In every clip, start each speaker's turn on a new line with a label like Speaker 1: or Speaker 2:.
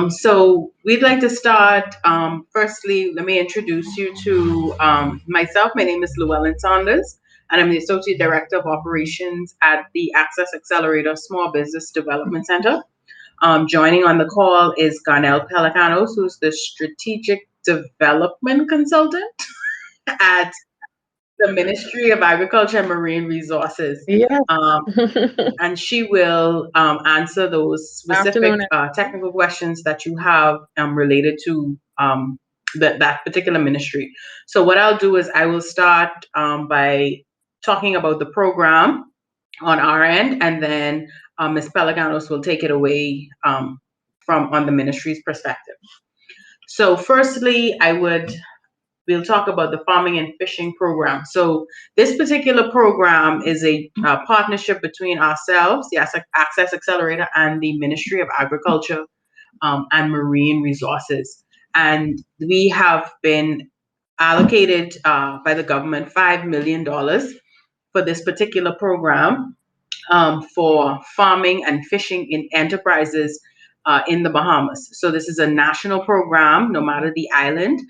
Speaker 1: So we'd like to start. Firstly, let me introduce you to myself. My name is Llewellyn Saunders, and I'm the Associate Director of Operations at the Access Accelerator Small Business Development Center. Joining on the call is Garnell Pelicanos, who's the Strategic Development Consultant at the Ministry of Agriculture and Marine Resources.
Speaker 2: Yeah.
Speaker 1: And she will answer those specific technical questions that you have related to that particular ministry. So what I'll do is I will start by talking about the program on our end, and then Ms. Pelicanos will take it away from on the ministry's perspective. So firstly, we'll talk about the farming and fishing program. So this particular program is a partnership between ourselves, the Access Accelerator, and the Ministry of Agriculture and Marine Resources. And we have been allocated by the government $5 million for this particular program for farming and fishing in enterprises in the Bahamas. So this is a national program, no matter the island.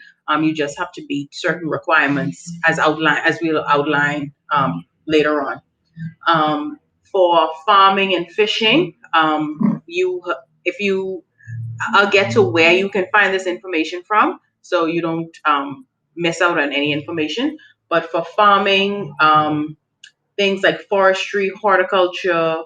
Speaker 1: You just have to meet certain requirements as we'll outline later on. For farming and fishing, I'll get to where you can find this information from, so you don't miss out on any information. But for farming, things like forestry, horticulture,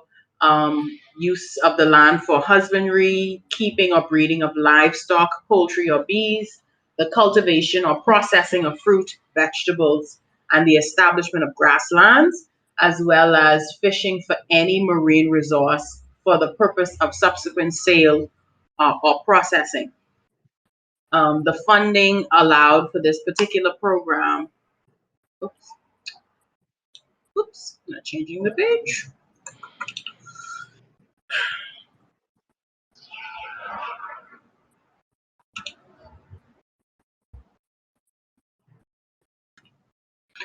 Speaker 1: use of the land for husbandry, keeping or breeding of livestock, poultry or bees, the cultivation or processing of fruit, vegetables, and the establishment of grasslands, as well as fishing for any marine resource for the purpose of subsequent sale or processing. The funding allowed for this particular program, not changing the page.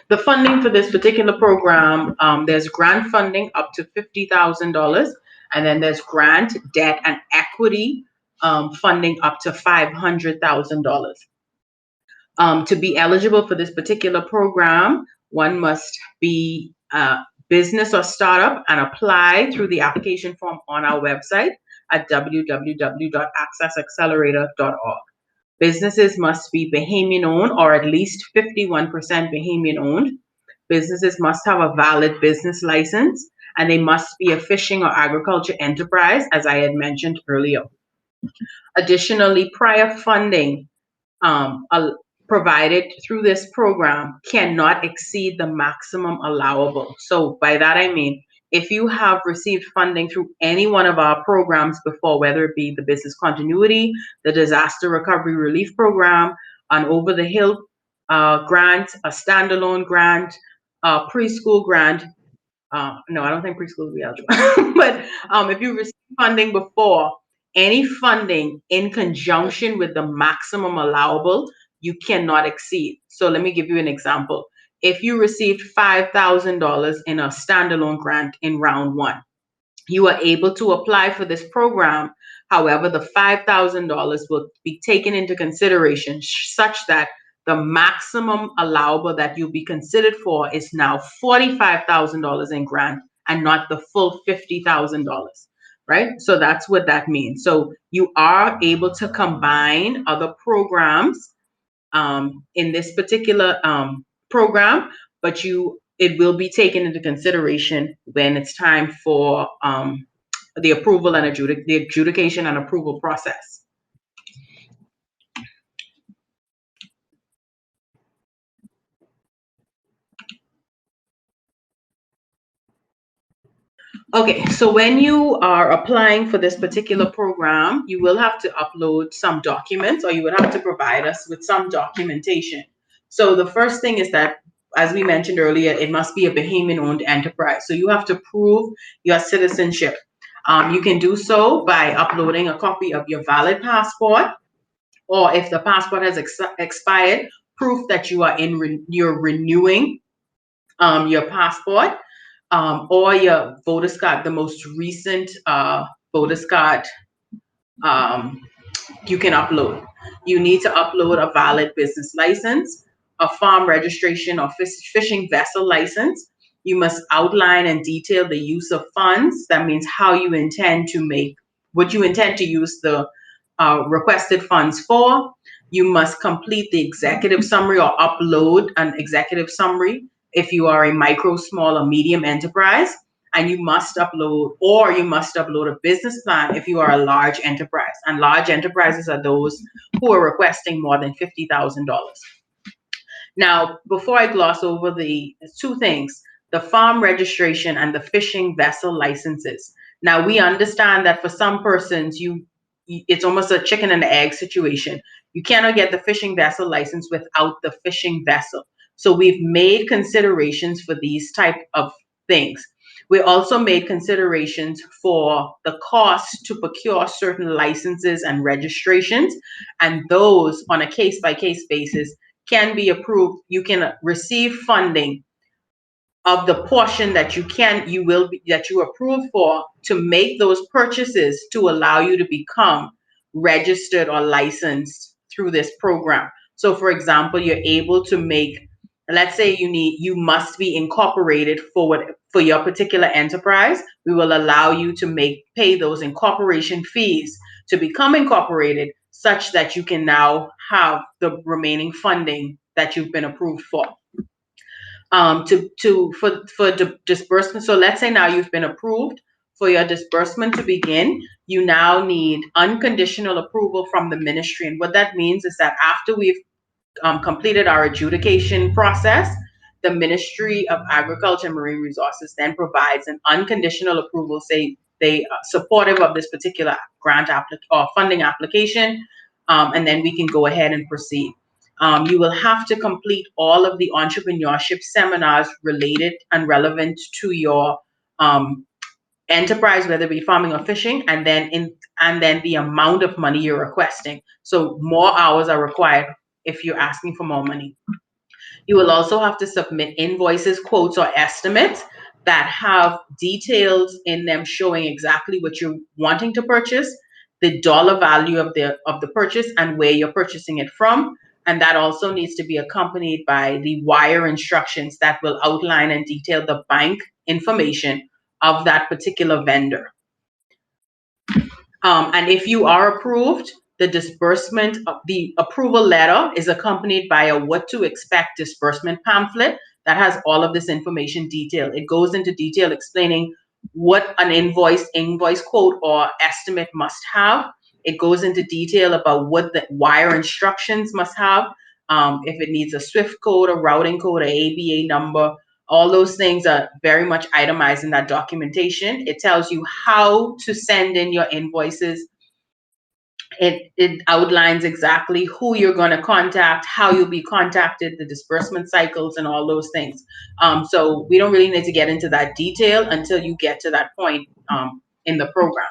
Speaker 1: The funding for this particular program, there's grant funding up to $50,000, and then there's grant, debt, and equity funding up to $500,000. To be eligible for this particular program, one must be a business or startup and apply through the application form on our website at www.accessaccelerator.org. Businesses must be Bahamian owned or at least 51% Bahamian owned. Businesses must have a valid business license, and they must be a fishing or agriculture enterprise, as I had mentioned earlier. Additionally, prior funding provided through this program cannot exceed the maximum allowable. So by that I mean, if you have received funding through any one of our programs before, whether it be the business continuity, the disaster recovery relief program, an over the hill grant, a standalone grant, a preschool grant, no, I don't think preschool will be eligible, but if you received funding before, any funding in conjunction with the maximum allowable, you cannot exceed. So let me give you an example. If you received $5,000 in a standalone grant in round one, you are able to apply for this program. However, the $5,000 will be taken into consideration such that the maximum allowable that you'll be considered for is now $45,000 in grant and not the full $50,000. Right? So that's what that means. So you are able to combine other programs in this particular program, but it will be taken into consideration when it's time for the approval and the adjudication and approval process. Okay, so when you are applying for this particular program, you will have to upload some documents, or you would have to provide us with some documentation. So the first thing is that, as we mentioned earlier, it must be a Bahamian-owned enterprise. So you have to prove your citizenship. You can do so by uploading a copy of your valid passport, or if the passport has expired, proof that you are you're renewing your passport. Or your voter's card, the most recent voter's card you can upload. You need to upload a valid business license, a farm registration or fishing vessel license. You must outline and detail the use of funds. That means how you intend to make, what you intend to use the requested funds for. You must complete the executive summary or upload an executive summary if you are a micro, small, or medium enterprise. And you must upload a business plan if you are a large enterprise. And large enterprises are those who are requesting more than $50,000. Now, before I gloss over the two things, the farm registration and the fishing vessel licenses. Now, we understand that for some persons, it's almost a chicken and egg situation. You cannot get the fishing vessel license without the fishing vessel. So we've made considerations for these type of things. We also made considerations for the cost to procure certain licenses and registrations, and those on a case-by-case basis can be approved. You can receive funding of the portion that that you approve for to make those purchases to allow you to become registered or licensed through this program. So for example, you're able to make, let's say you must be incorporated for your particular enterprise. We will allow you to pay those incorporation fees to become incorporated, such that you can now have the remaining funding that you've been approved for. For disbursement. So let's say now you've been approved for your disbursement to begin. You now need unconditional approval from the ministry. And what that means is that after we've completed our adjudication process, the Ministry of Agriculture and Marine Resources then provides an unconditional approval, say they are supportive of this particular grant or funding application, and then we can go ahead and proceed. You will have to complete all of the entrepreneurship seminars related and relevant to your enterprise, whether it be farming or fishing, and then the amount of money you're requesting. So more hours are required if you're asking for more money. You will also have to submit invoices, quotes, or estimates that have details in them showing exactly what you're wanting to purchase, the dollar value of the purchase, and where you're purchasing it from. And that also needs to be accompanied by the wire instructions that will outline and detail the bank information of that particular vendor. And if you are approved, the disbursement of the approval letter is accompanied by a what to expect disbursement pamphlet that has all of this information detailed. It goes into detail explaining what an invoice, quote, or estimate must have. It goes into detail about what the wire instructions must have. If it needs a SWIFT code, a routing code, a ABA number, all those things are very much itemized in that documentation. It tells you how to send in your invoices. It outlines exactly who you're going to contact, how you'll be contacted, the disbursement cycles, and all those things. So we don't really need to get into that detail until you get to that point in the program.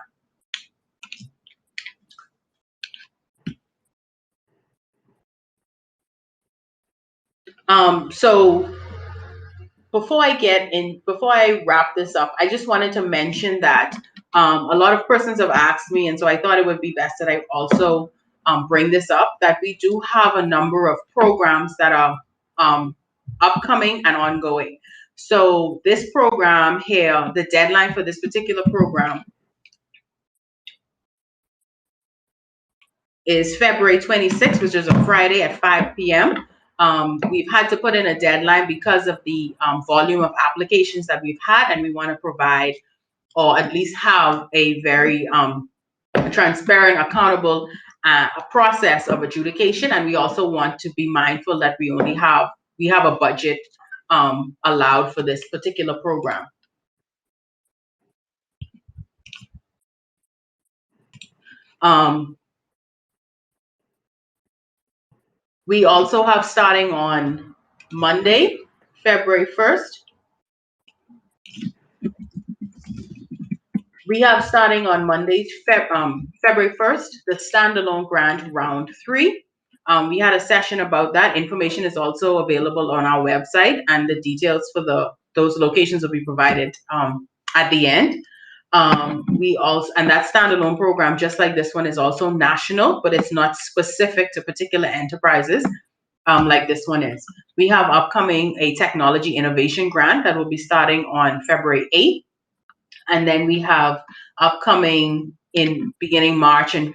Speaker 1: So before I wrap this up, I just wanted to mention that a lot of persons have asked me, and so I thought it would be best that I also bring this up, that we do have a number of programs that are upcoming and ongoing. So this program here, the deadline for this particular program is February 26th, which is a Friday at 5 p.m. We've had to put in a deadline because of the volume of applications that we've had, and we want to provide, or at least have, a very transparent, accountable process of adjudication. And we also want to be mindful that we have a budget allowed for this particular program. We also have, starting on Monday, February 1st, we have, starting on Monday, February 1st, the Standalone Grant Round 3. We had a session about that. Information is also available on our website, and the details for those locations will be provided at the end. We also, and that standalone program, just like this one, is also national, but it's not specific to particular enterprises, like this one is. We have upcoming a technology innovation grant that will be starting on February 8th. And then we have upcoming in beginning March and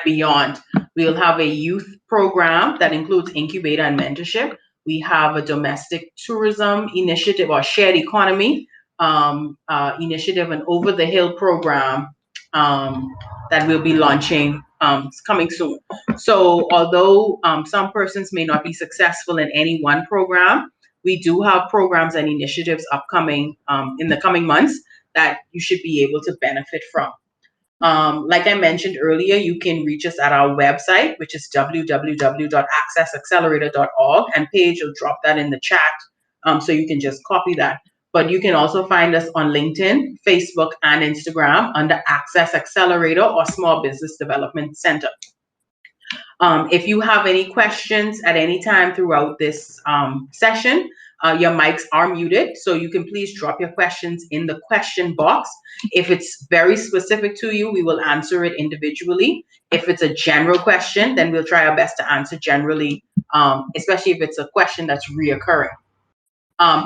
Speaker 1: beyond. We'll have a youth program that includes incubator and mentorship. We have a domestic tourism initiative or shared economy initiative, an over the hill program that we'll be launching coming soon. So although some persons may not be successful in any one program, we do have programs and initiatives upcoming in the coming months that you should be able to benefit from. Like I mentioned earlier, you can reach us at our website, which is www.accessaccelerator.org, and Paige will drop that in the chat, so you can just copy that. But you can also find us on LinkedIn, Facebook, and Instagram under Access Accelerator or Small Business Development Center. If you have any questions at any time throughout this session, your mics are muted, so you can please drop your questions in the question box. If it's very specific to you, we will answer it individually. If it's a general question, then we'll try our best to answer generally, especially if it's a question that's reoccurring.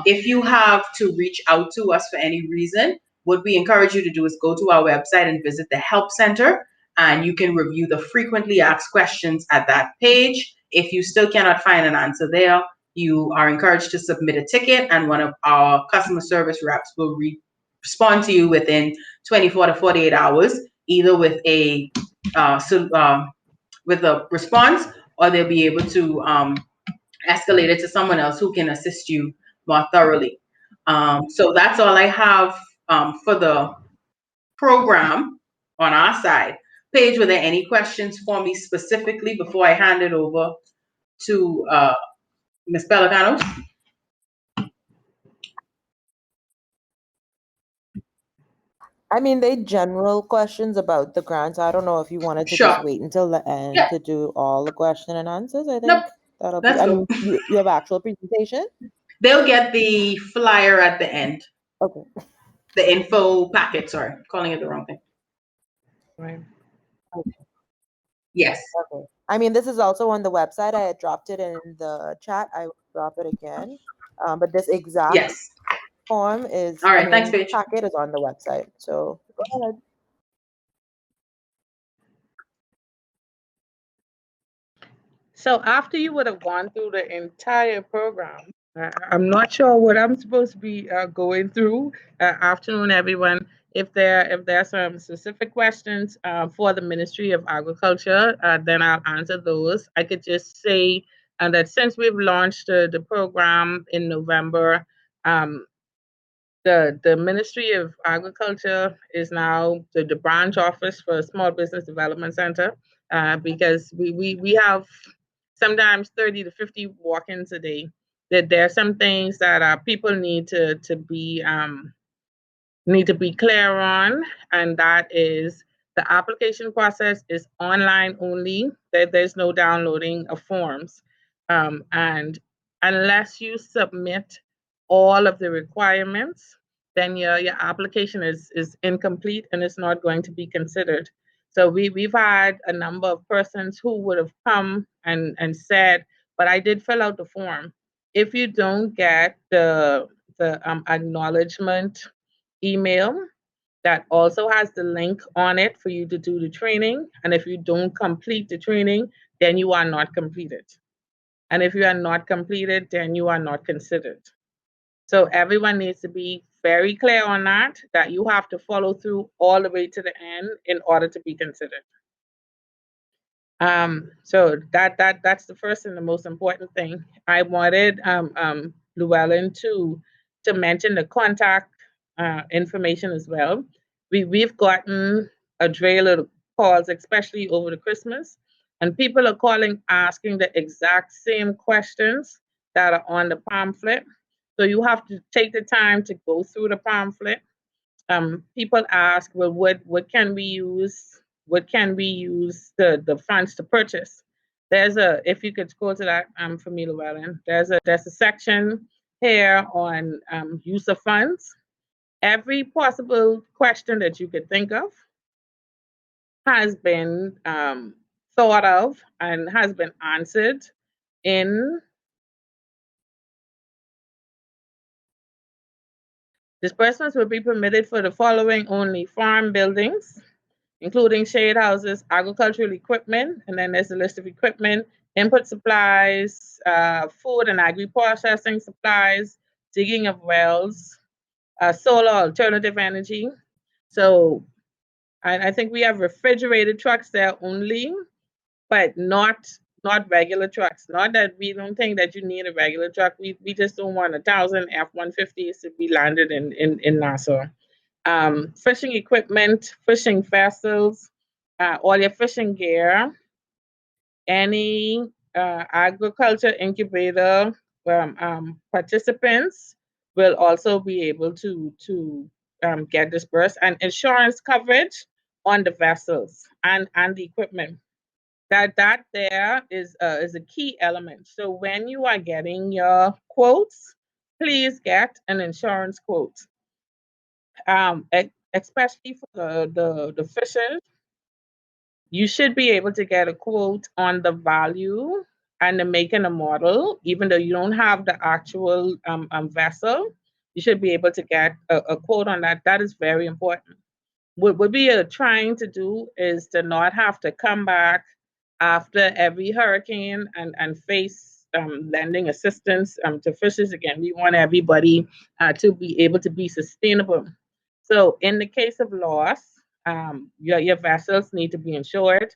Speaker 1: If you have to reach out to us for any reason, what we encourage you to do is go to our website and visit the Help Center, and you can review the frequently asked questions at that page. If you still cannot find an answer there, you are encouraged to submit a ticket, and one of our customer service reps will respond to you within 24 to 48 hours, either with a response, or they'll be able to escalate it to someone else who can assist you more thoroughly. So that's all I have for the program on our side. Paige, were there any questions for me specifically before I hand it over to Ms. Pelicano?
Speaker 2: I mean, they general questions about the grants. I don't know if you wanted to just wait until the end to do all the question and answers. I think that'll be. I mean, you have actual presentation?
Speaker 1: They'll get the flyer at the end.
Speaker 2: Okay.
Speaker 1: The info packet. Sorry, calling it the wrong thing.
Speaker 2: Right.
Speaker 1: Okay. Yes.
Speaker 2: Okay. I mean, this is also on the website. I had dropped it in the chat. I will drop it again. But this exact form is.
Speaker 1: All right. Thanks, Paige.
Speaker 2: Packet is on the website. So go ahead.
Speaker 3: So after you would have gone through the entire program, I'm not sure what I'm supposed to be going through. Afternoon, everyone. If there are some specific questions for the Ministry of Agriculture, then I'll answer those. I could just say that since we've launched the program in November, the Ministry of Agriculture is now the branch office for Small Business Development Center, because we have sometimes 30 to 50 walk-ins a day. That there are some things that people need to be clear on, and that is the application process is online only. There's no downloading of forms, and unless you submit all of the requirements, then your application is incomplete and it's not going to be considered. So we've had a number of persons who would have come and said, but I did fill out the form. If you don't get the acknowledgement email that also has the link on it for you to do the training, and if you don't complete the training, then you are not completed. And if you are not completed, then you are not considered. So everyone needs to be very clear on that you have to follow through all the way to the end in order to be considered. So that's the first and the most important thing. I wanted Llewellyn to mention the contact information as well. We've gotten a trail of calls, especially over the Christmas, and people are calling asking the exact same questions that are on the pamphlet. So you have to take the time to go through the pamphlet. People ask, well, what can we use? What can we use the funds to purchase? There's if you could scroll to that for me, Llewellyn, there's a section here on use of funds. every possible question that you could think of has been thought of and has been answered in disbursements will be permitted for the following only: farm buildings, including shade houses, agricultural equipment, and then there's a list of equipment, input supplies, food and agri-processing supplies, digging of wells, solar alternative energy. So I think we have refrigerated trucks there only, but not regular trucks. Not that we don't think that you need a regular truck. We just don't want 1,000 F-150s to be landed in Nassau. Fishing equipment, fishing vessels, all your fishing gear, any agriculture incubator participants will also be able to get disbursed, and insurance coverage on the vessels and the equipment. That there is a key element. So when you are getting your quotes, please get an insurance quote. Especially for the fishers, you should be able to get a quote on the value and the make and the model, even though you don't have the actual vessel. You should be able to get a quote on that. That is very important. What we are trying to do is to not have to come back after every hurricane and face lending assistance to fishers again. We want everybody to be able to be sustainable. So in the case of loss, your vessels need to be insured.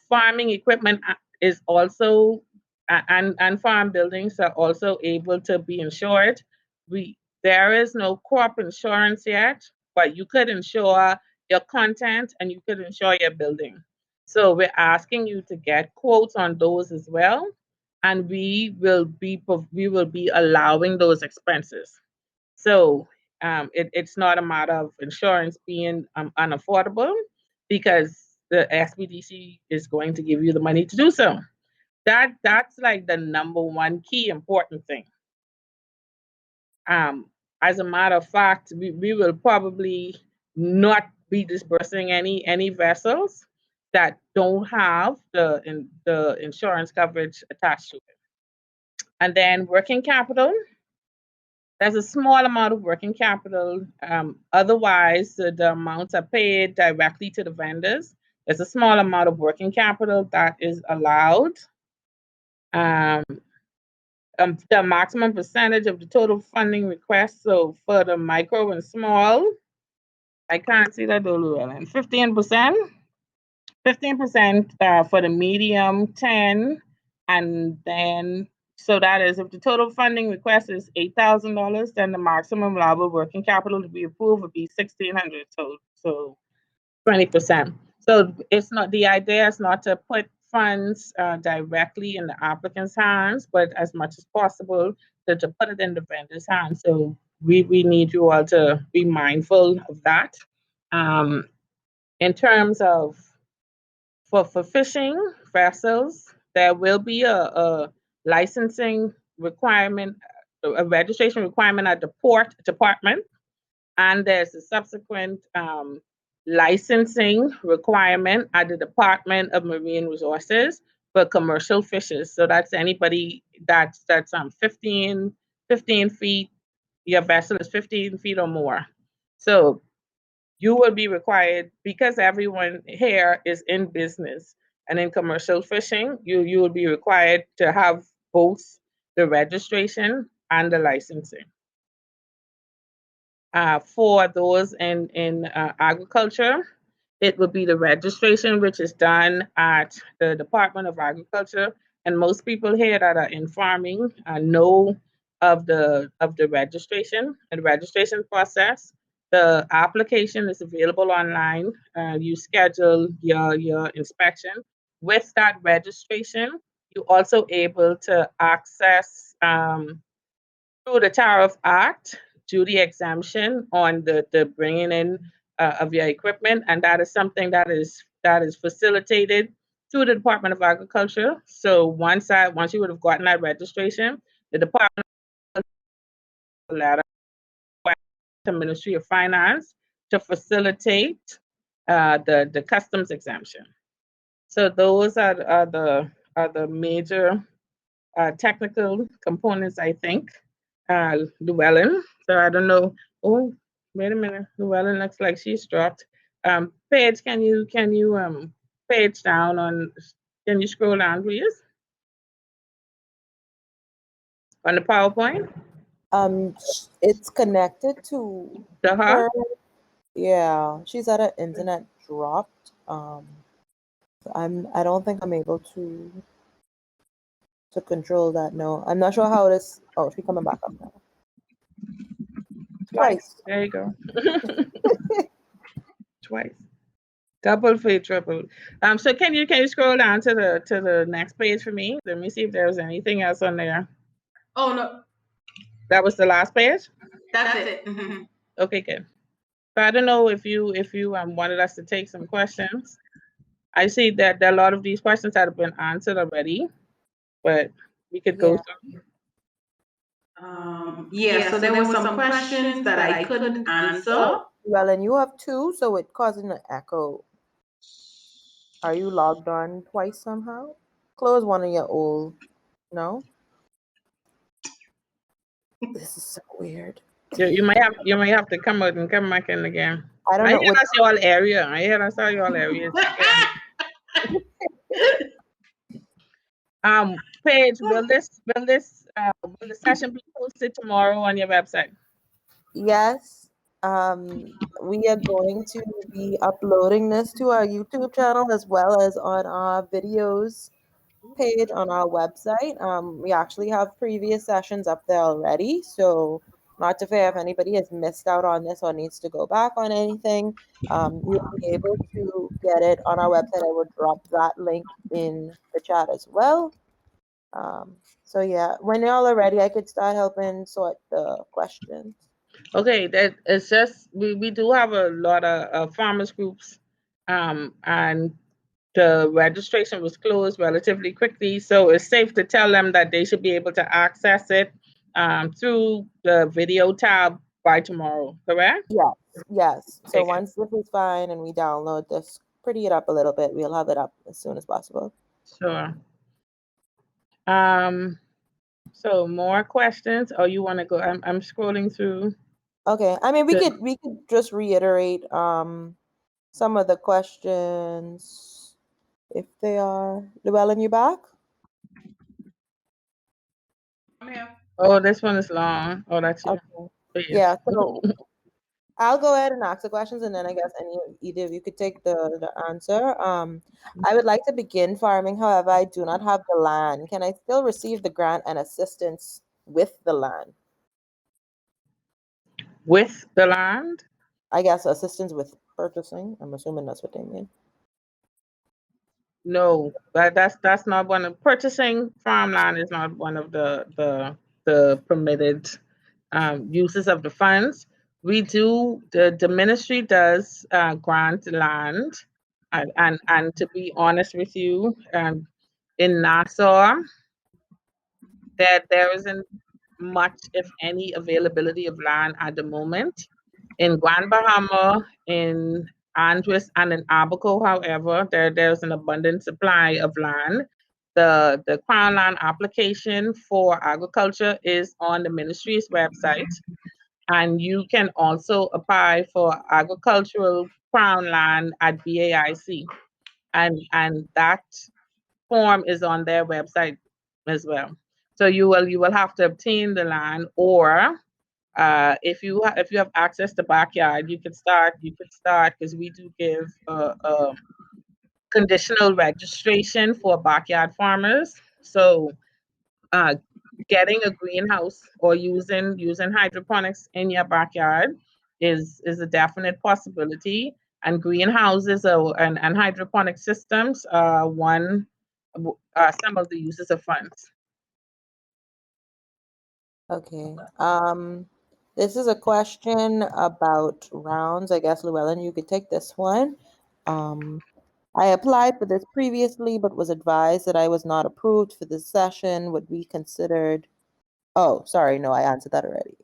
Speaker 3: Farming equipment is also, and farm buildings are also able to be insured. There is no crop insurance yet, but you could insure your content and you could insure your building. So we're asking you to get quotes on those as well, and we will be allowing those expenses. So it's not a matter of insurance being unaffordable, because the SBDC is going to give you the money to do so. That's like the number one key important thing. As a matter of fact, we will probably not be disbursing any vessels that don't have the insurance coverage attached to it. And then working capital. There's a small amount of working capital. Otherwise, the amounts are paid directly to the vendors. There's a small amount of working capital that is allowed. The maximum percentage of the total funding request. So for the micro and small, I can't see that, 15%. 15% for the medium, 10%, and then so that is, if the total funding request is $8,000, then the maximum allowable working capital to be approved would be $1,600. So 20%. So it's not, the idea is not to put funds directly in the applicant's hands, but as much as possible to put it in the vendor's hands. So we need you all to be mindful of that. In terms of for fishing vessels, there will be a licensing requirement, a registration requirement at the port department, and there's a subsequent licensing requirement at the Department of Marine Resources for commercial fishers. So that's anybody that's 15 feet, your vessel is 15 feet or more. So you will be required, because everyone here is in business and in commercial fishing, you will be required to have both the registration and the licensing. For those in agriculture, it would be the registration, which is done at the Department of Agriculture. And most people here that are in farming know of the registration and registration process. The application is available online. You schedule your inspection. With that registration, you're also able to access through the Tariff Act, duty exemption on the bringing in of your equipment, and that is something that is facilitated through the Department of Agriculture. So once you would have gotten that registration, the department letter to Ministry of Finance to facilitate the customs exemption. So those are the major technical components, I think. Llewellyn, so I don't know. Oh, wait a minute. Llewellyn looks like she's dropped. Paige, can you page down on? Can you scroll down, please? On the PowerPoint.
Speaker 2: It's connected to her. Yeah, she's at an internet dropped. I don't think I'm able to control that. No, I'm not sure how it is. Oh, she's coming back up now. Twice.
Speaker 3: There you go. Twice. Double for triple. So can you scroll down to the next page for me? Let me see if there's anything else on there.
Speaker 1: Oh no.
Speaker 3: That was the last page?
Speaker 1: That's it.
Speaker 3: Okay, good. So I don't know if you wanted us to take some questions. I see that there are a lot of these questions that have been answered already, but we could go through.
Speaker 1: So there were some questions that I couldn't answer.
Speaker 2: Well, and you have two, so it causing an echo. Are you logged on twice somehow? Close one of your old. No. This is so weird.
Speaker 3: You might have to come out and come back in again.
Speaker 2: I don't know.
Speaker 3: I hear that's your area. I hear that's all your areas. Paige, will the session be posted tomorrow on your website?
Speaker 2: Yes. We are going to be uploading this to our YouTube channel as well as on our videos page on our website. We actually have previous sessions up there already, so not to fear if anybody has missed out on this or needs to go back on anything, you'll be able to get it on our website. I will drop that link in the chat as well. So yeah, when y'all are ready, I could start helping sort the questions.
Speaker 3: Okay, that it's just we do have a lot of farmers groups, and the registration was closed relatively quickly, so it's safe to tell them that they should be able to access it through the video tab by tomorrow, correct?
Speaker 2: Yes. So once this is fine and we download this, pretty it up a little bit, we'll have it up as soon as possible.
Speaker 3: Sure. So more questions, or you want to go? I'm scrolling through.
Speaker 2: Okay. I mean, we could just reiterate some of the questions if they are. Llewellyn, you back?
Speaker 1: I'm here.
Speaker 3: Oh, this one is long. Oh, that's you.
Speaker 2: Okay. Yeah. So I'll go ahead and ask the questions, and then I guess either of you could take the answer. I would like to begin farming. However, I do not have the land. Can I still receive the grant and assistance with the land?
Speaker 3: With the land?
Speaker 2: I guess assistance with purchasing. I'm assuming that's what they mean.
Speaker 3: No, that's not one of purchasing farmland is not one of the permitted uses of the funds. We do the ministry does grant land, and to be honest with you, in Nassau, there isn't much, if any, availability of land at the moment. In Grand Bahama, in Andros, and in Abaco, however, there's an abundant supply of land. The Crown Land application for agriculture is on the ministry's website, and you can also apply for agricultural Crown Land at BAIC, and that form is on their website as well. So you will have to obtain the land, or if you have access to backyard, you could start because we do give conditional registration for backyard farmers. So getting a greenhouse or using hydroponics in your backyard is a definite possibility. And greenhouses and hydroponic systems are some of the uses of funds.
Speaker 2: Okay. This is a question about rounds. I guess, Llewellyn, you could take this one. I applied for this previously, but was advised that I was not approved for this session. Would be considered. Oh, sorry. No, I answered that already.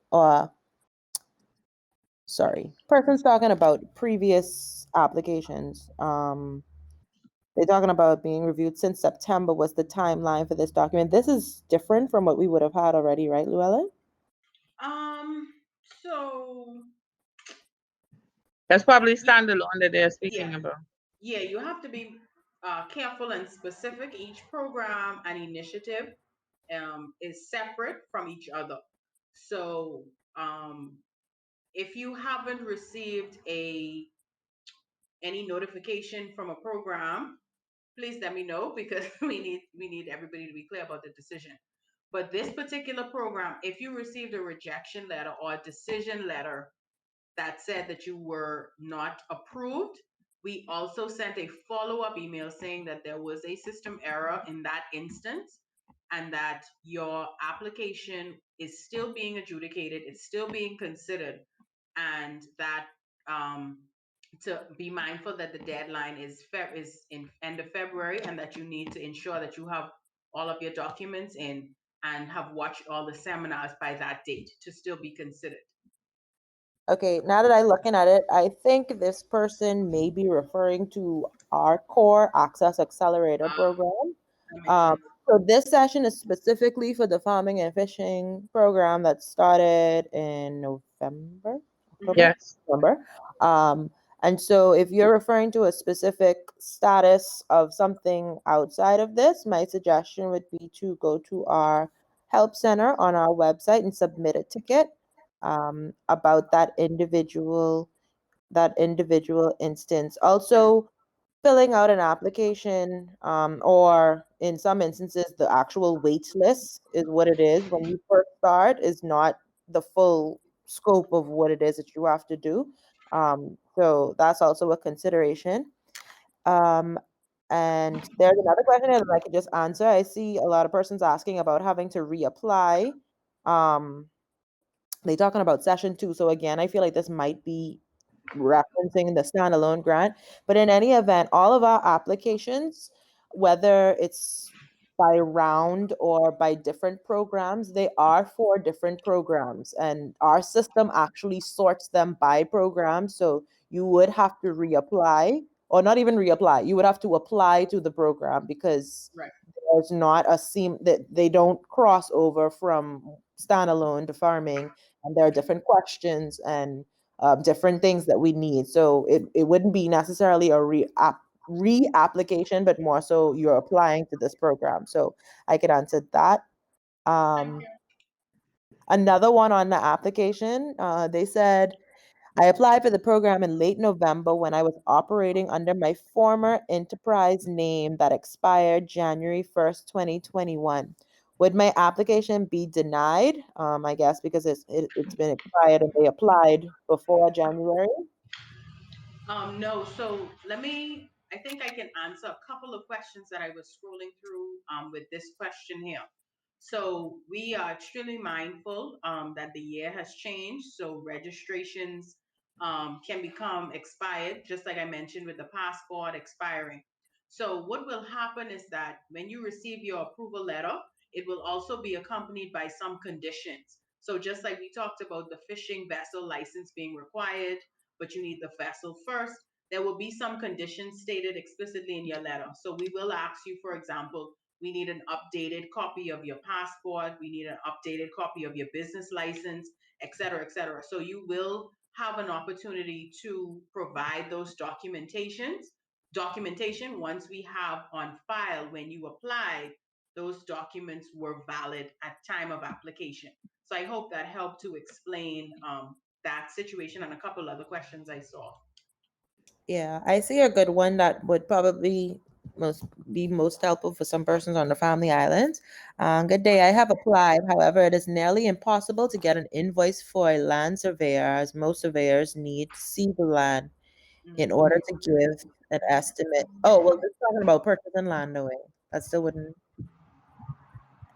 Speaker 2: sorry, person's talking about previous applications. They're talking about being reviewed since September was the timeline for this document. This is different from what we would have had already, right, Llewellyn?
Speaker 1: So
Speaker 3: that's probably standalone that they're speaking about.
Speaker 1: Yeah, you have to be careful and specific. Each program and initiative is separate from each other. So if you haven't received any notification from a program, please let me know, because we need everybody to be clear about the decision. But this particular program, if you received a rejection letter or a decision letter that said that you were not approved, we also sent a follow-up email saying that there was a system error in that instance and that your application is still being adjudicated, it's still being considered, and that to be mindful that the deadline is in end of February, and that you need to ensure that you have all of your documents in and have watched all the seminars by that date to still be considered.
Speaker 2: Okay, now that I'm looking at it, I think this person may be referring to our core Access Accelerator program. So this session is specifically for the farming and fishing program that started in November.
Speaker 3: Yes.
Speaker 2: November. And so if you're referring to a specific status of something outside of this, my suggestion would be to go to our help center on our website and submit a ticket about that individual instance. Also, filling out an application, or in some instances, the actual wait list is what it is when you first start, is not the full scope of what it is that you have to do. So that's also a consideration. And there's another question that I could just answer. I see a lot of persons asking about having to reapply. They talking about session 2. So again, I feel like this might be referencing the standalone grant. But in any event, all of our applications, whether it's by round or by different programs, they are for different programs. And our system actually sorts them by program. So you would have to reapply, or not even reapply. You would have to apply to the program, because there's not a that they don't cross over from standalone to farming, and there are different questions and different things that we need. So it wouldn't be necessarily a re-application, but more so you're applying to this program. So I could answer that. Another one on the application, they said, I applied for the program in late November when I was operating under my former enterprise name that expired January 1st, 2021. Would my application be denied? I guess because it's been expired and they applied before January.
Speaker 1: No, so I think I can answer a couple of questions that I was scrolling through with this question here. So we are extremely mindful that the year has changed, so registrations can become expired, just like I mentioned with the passport expiring. So what will happen is that when you receive your approval letter, it will also be accompanied by some conditions. So just like we talked about the fishing vessel license being required, but you need the vessel first, there will be some conditions stated explicitly in your letter. So we will ask you, for example, we need an updated copy of your passport, we need an updated copy of your business license, et cetera, et cetera. So you will have an opportunity to provide those documentation once we have on file when you applied, those documents were valid at time of application. So I hope that helped to explain that situation and a couple other questions I saw.
Speaker 2: Yeah, I see a good one that would probably be most helpful for some persons on the family islands. Good day. I have applied. However, it is nearly impossible to get an invoice for a land surveyor, as most surveyors need to see the land in order to give an estimate. Oh, well, this is talking about purchasing land, no way. That still wouldn't.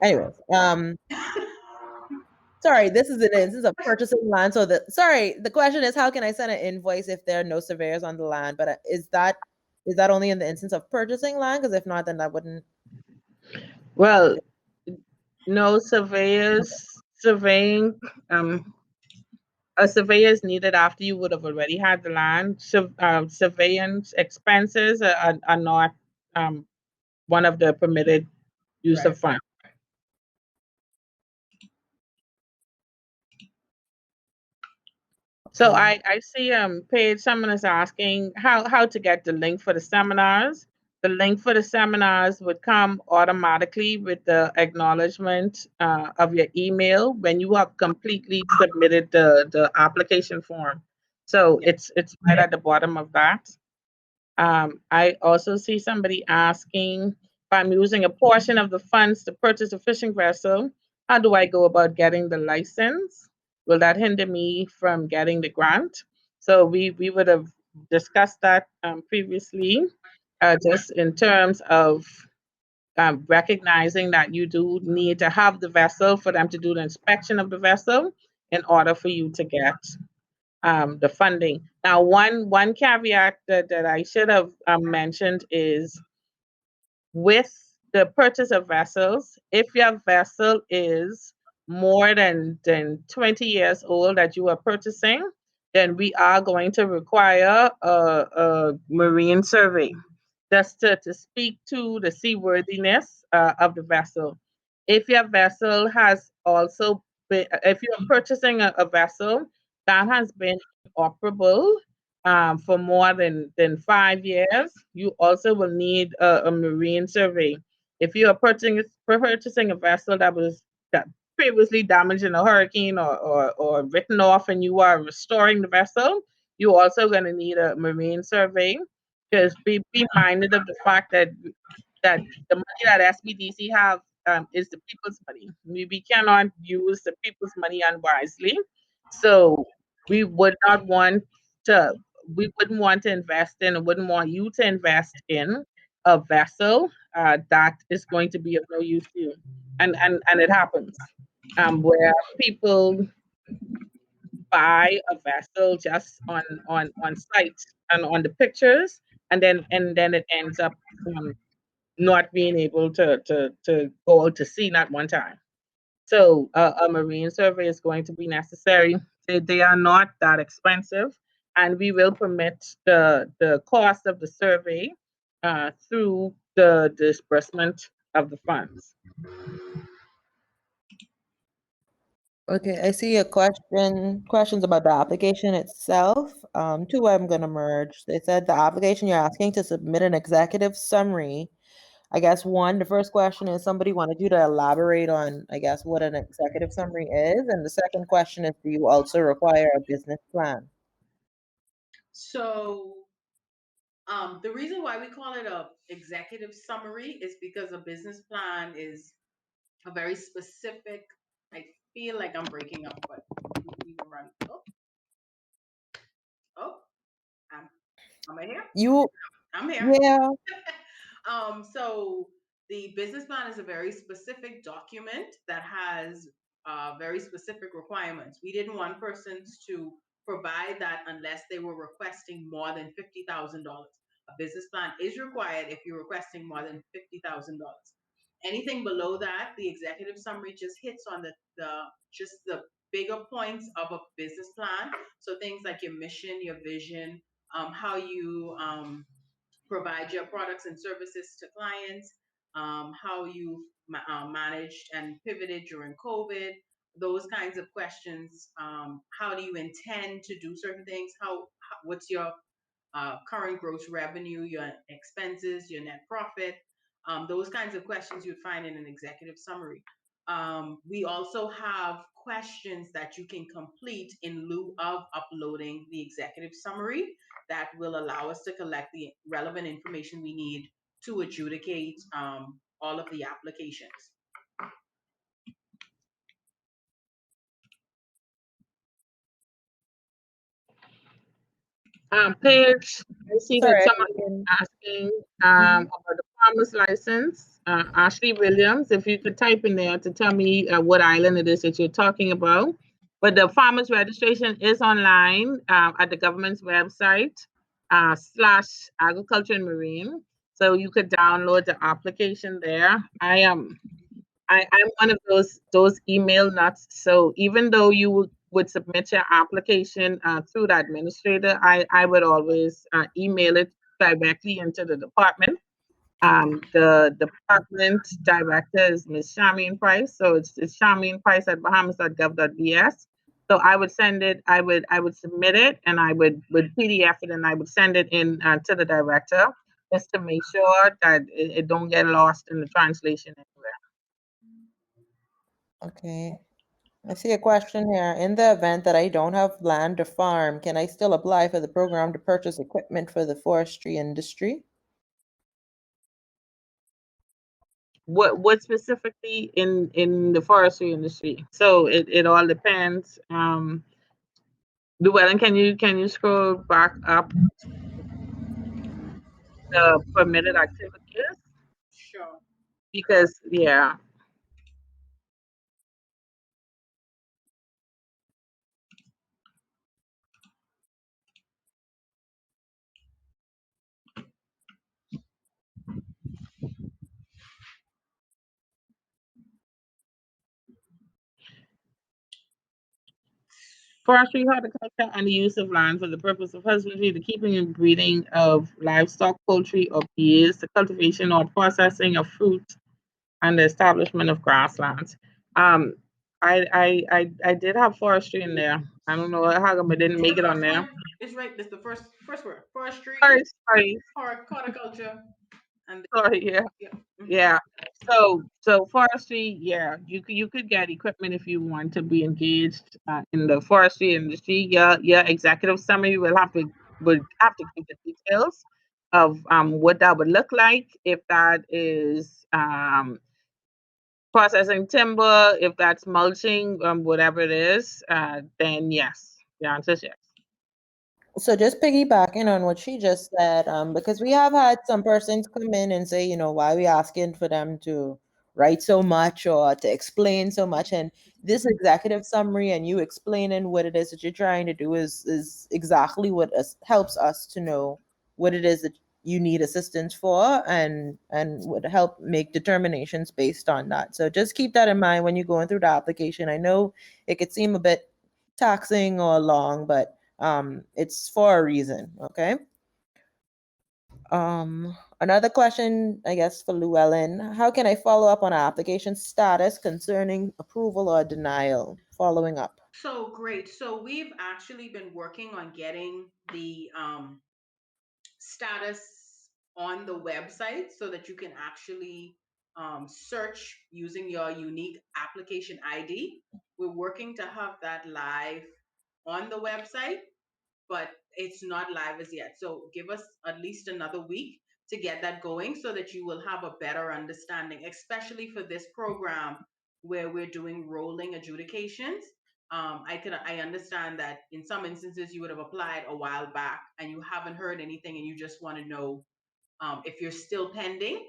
Speaker 2: Anyways, sorry, this is an instance of purchasing land. So the question is, how can I send an invoice if there are no surveyors on the land? But is that only in the instance of purchasing land? Because if not, then that wouldn't.
Speaker 3: Well, no surveyors surveying. a surveyor is needed after you would have already had the land. Surveillance expenses are not one of the permitted use of funds. So I see Paige, someone is asking how to get the link for the seminars. The link for the seminars would come automatically with the acknowledgement of your email when you have completely submitted the application form. So it's right at the bottom of that. I also see somebody asking if I'm using a portion of the funds to purchase a fishing vessel, how do I go about getting the license? Will that hinder me from getting the grant? So we would have discussed that previously, just in terms of recognizing that you do need to have the vessel for them to do the inspection of the vessel in order for you to get the funding. Now, one caveat that I should have mentioned is with the purchase of vessels, if your vessel is more than 20 years old that you are purchasing, then we are going to require a marine survey just to speak to the seaworthiness of the vessel. If your vessel has also been, if you're purchasing a vessel that has been operable for more than 5 years, you also will need a marine survey. If you are purchasing a vessel that was previously damaged in a hurricane or written off and you are restoring the vessel, you're also going to need a marine survey, because be minded of the fact that the money that SBDC have is the people's money. We cannot use the people's money unwisely. So we would not want to, we wouldn't want to invest in, and wouldn't want you to invest in a vessel that is going to be of no use to you. And it happens where people buy a vessel just on site and on the pictures, and then it ends up not being able to go out to sea not one time. So a marine survey is going to be necessary. They are not that expensive, and we will permit the cost of the survey through the disbursement of the funds.
Speaker 2: Okay, I see a questions about the application itself. Two I'm gonna merge. They said the application you're asking to submit an executive summary. I guess the first question is somebody wanted you to elaborate on, I guess, what an executive summary is. And the second question is, do you also require a business plan?
Speaker 1: So the reason why we call it a executive summary is because a business plan is a very specific. I feel like I'm breaking up, but we can run. Am I here? I'm here.
Speaker 2: Yeah.
Speaker 1: So the business plan is a very specific document that has very specific requirements. We didn't want persons to provide that unless they were requesting more than $50,000. A business plan is required if you're requesting more than $50,000. Anything below that, the executive summary just hits on the bigger points of a business plan. So things like your mission, your vision, how you provide your products and services to clients, how you managed and pivoted during COVID, those kinds of questions. How do you intend to do certain things? What's your current gross revenue, your expenses, your net profit? Those kinds of questions you'd find in an executive summary. We also have questions that you can complete in lieu of uploading the executive summary that will allow us to collect the relevant information we need to adjudicate all of the applications.
Speaker 3: Paige, I see that someone is asking about the farmer's license. Ashley Williams, if you could type in there to tell me what island it is that you're talking about. But the farmer's registration is online at the government's website / agriculture and marine. So you could download the application there. I'm one of those email nuts. So even though you would submit your application through the administrator, I would always email it directly into the department. The department director is Ms. Charmaine Price, so it's Charmaine Price at bahamas.gov.bs. So I would send it, I would submit it, and I would PDF it, and I would send it in to the director just to make sure that it don't get lost in the translation anywhere.
Speaker 2: Okay. I see a question here. In the event that I don't have land to farm, can I still apply for the program to purchase equipment for the forestry industry?
Speaker 3: What specifically in the forestry industry? So it all depends. Llewellyn, can you scroll back up the permitted activities?
Speaker 1: Sure.
Speaker 3: Because yeah. Forestry, horticulture, and the use of land for the purpose of husbandry, the keeping and breeding of livestock, poultry, or bees, the cultivation or processing of fruit, and the establishment of grasslands. Um, I did have forestry in there. I don't know how come I didn't make it on there.
Speaker 1: It's right. This is the first word. Forestry.
Speaker 3: Sorry.
Speaker 1: Horticulture. And
Speaker 3: Sorry, yeah. Yeah. So forestry, yeah, you could get equipment if you want to be engaged in the forestry industry. Yeah, executive summary would have to give the details of what that would look like if that is processing timber, if that's mulching, whatever it is, then yes, the answer is yes.
Speaker 2: So just piggybacking on what she just said, because we have had some persons come in and say, why are we asking for them to write so much or to explain so much? And this executive summary and you explaining what it is that you're trying to do is exactly what helps us to know what it is that you need assistance for and would help make determinations based on that. So just keep that in mind when you're going through the application. I know it could seem a bit taxing or long, but it's for a reason. Okay. Another question, I guess, for Llewellyn: how can I follow up on an application status concerning approval or denial? Following up.
Speaker 1: So great. So we've actually been working on getting the status on the website so that you can actually search using your unique application ID. We're working to have that live on the website, but it's not live as yet. So give us at least another week to get that going so that you will have a better understanding, especially for this program where we're doing rolling adjudications. I understand that in some instances you would have applied a while back and you haven't heard anything and you just want to know if you're still pending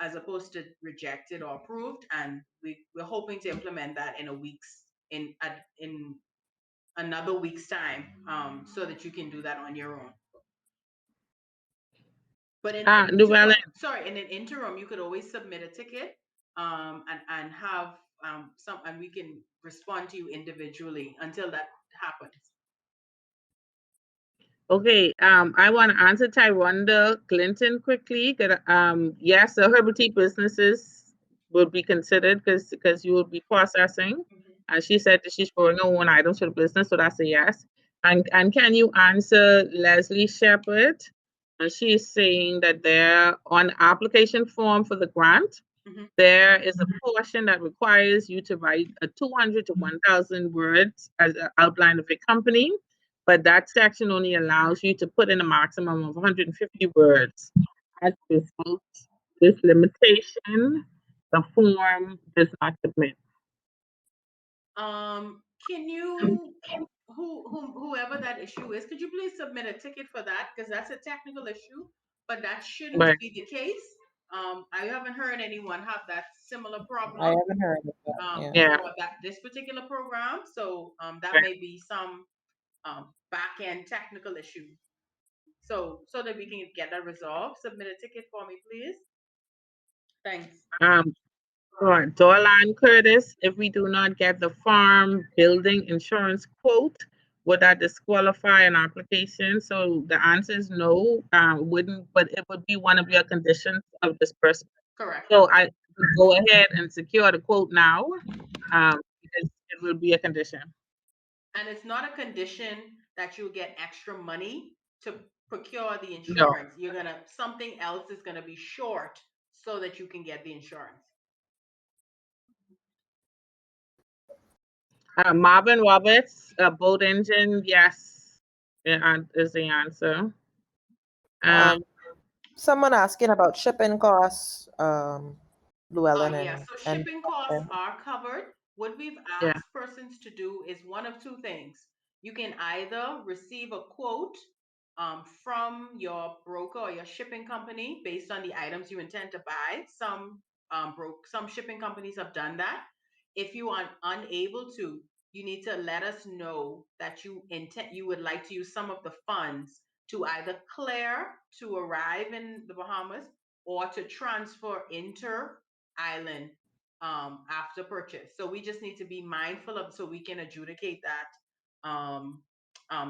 Speaker 1: as opposed to rejected or approved. And we're hoping to implement that in another week's time, so that you can do that on your own. But in an interim, you could always submit a ticket, and have and we can respond to you individually until that happens.
Speaker 3: Okay, I want to answer Tyrone Clinton quickly. Yes, the herbal tea businesses will be considered because you will be processing. And she said that she's growing her own items for the business, so that's a yes. And can you answer Leslie Shepherd? And she is saying that they're on the application form for the grant. There is a portion that requires you to write a 200 to 1,000 words as an outline of your company, but that section only allows you to put in a maximum of 150 words. As a result, this limitation, the form does not submit.
Speaker 1: Can you, whoever that issue is, could you please submit a ticket for that? Because that's a technical issue, but that shouldn't be the case. I haven't heard anyone have that similar problem.
Speaker 2: I haven't heard of that.
Speaker 1: For this particular program. So that may be some back end technical issue. So that we can get that resolved, submit a ticket for me, please. Thanks.
Speaker 3: Or Dorlan Curtis, if we do not get the farm building insurance quote, would that disqualify an application? So the answer is no, wouldn't, but it would be one of your conditions of disbursement.
Speaker 1: Correct.
Speaker 3: So I would go ahead and secure the quote now, because it will be a condition.
Speaker 1: And it's not a condition that you get extra money to procure the
Speaker 3: No.
Speaker 1: insurance. Something else is gonna be short so that you can get the insurance.
Speaker 3: Marvin Roberts, boat engine, yes, is the answer.
Speaker 2: Someone asking about shipping costs, Llewellyn
Speaker 1: Yeah, so
Speaker 2: and
Speaker 1: shipping costs are covered. What we've
Speaker 3: Yeah.
Speaker 1: asked persons to do is one of two things. You can either receive a quote from your broker or your shipping company based on the items you intend to buy. Some shipping companies have done that. If you are unable to, you need to let us know that you would like to use some of the funds to either clear to arrive in the Bahamas or to transfer inter island after purchase. So we just need to be mindful of so we can adjudicate that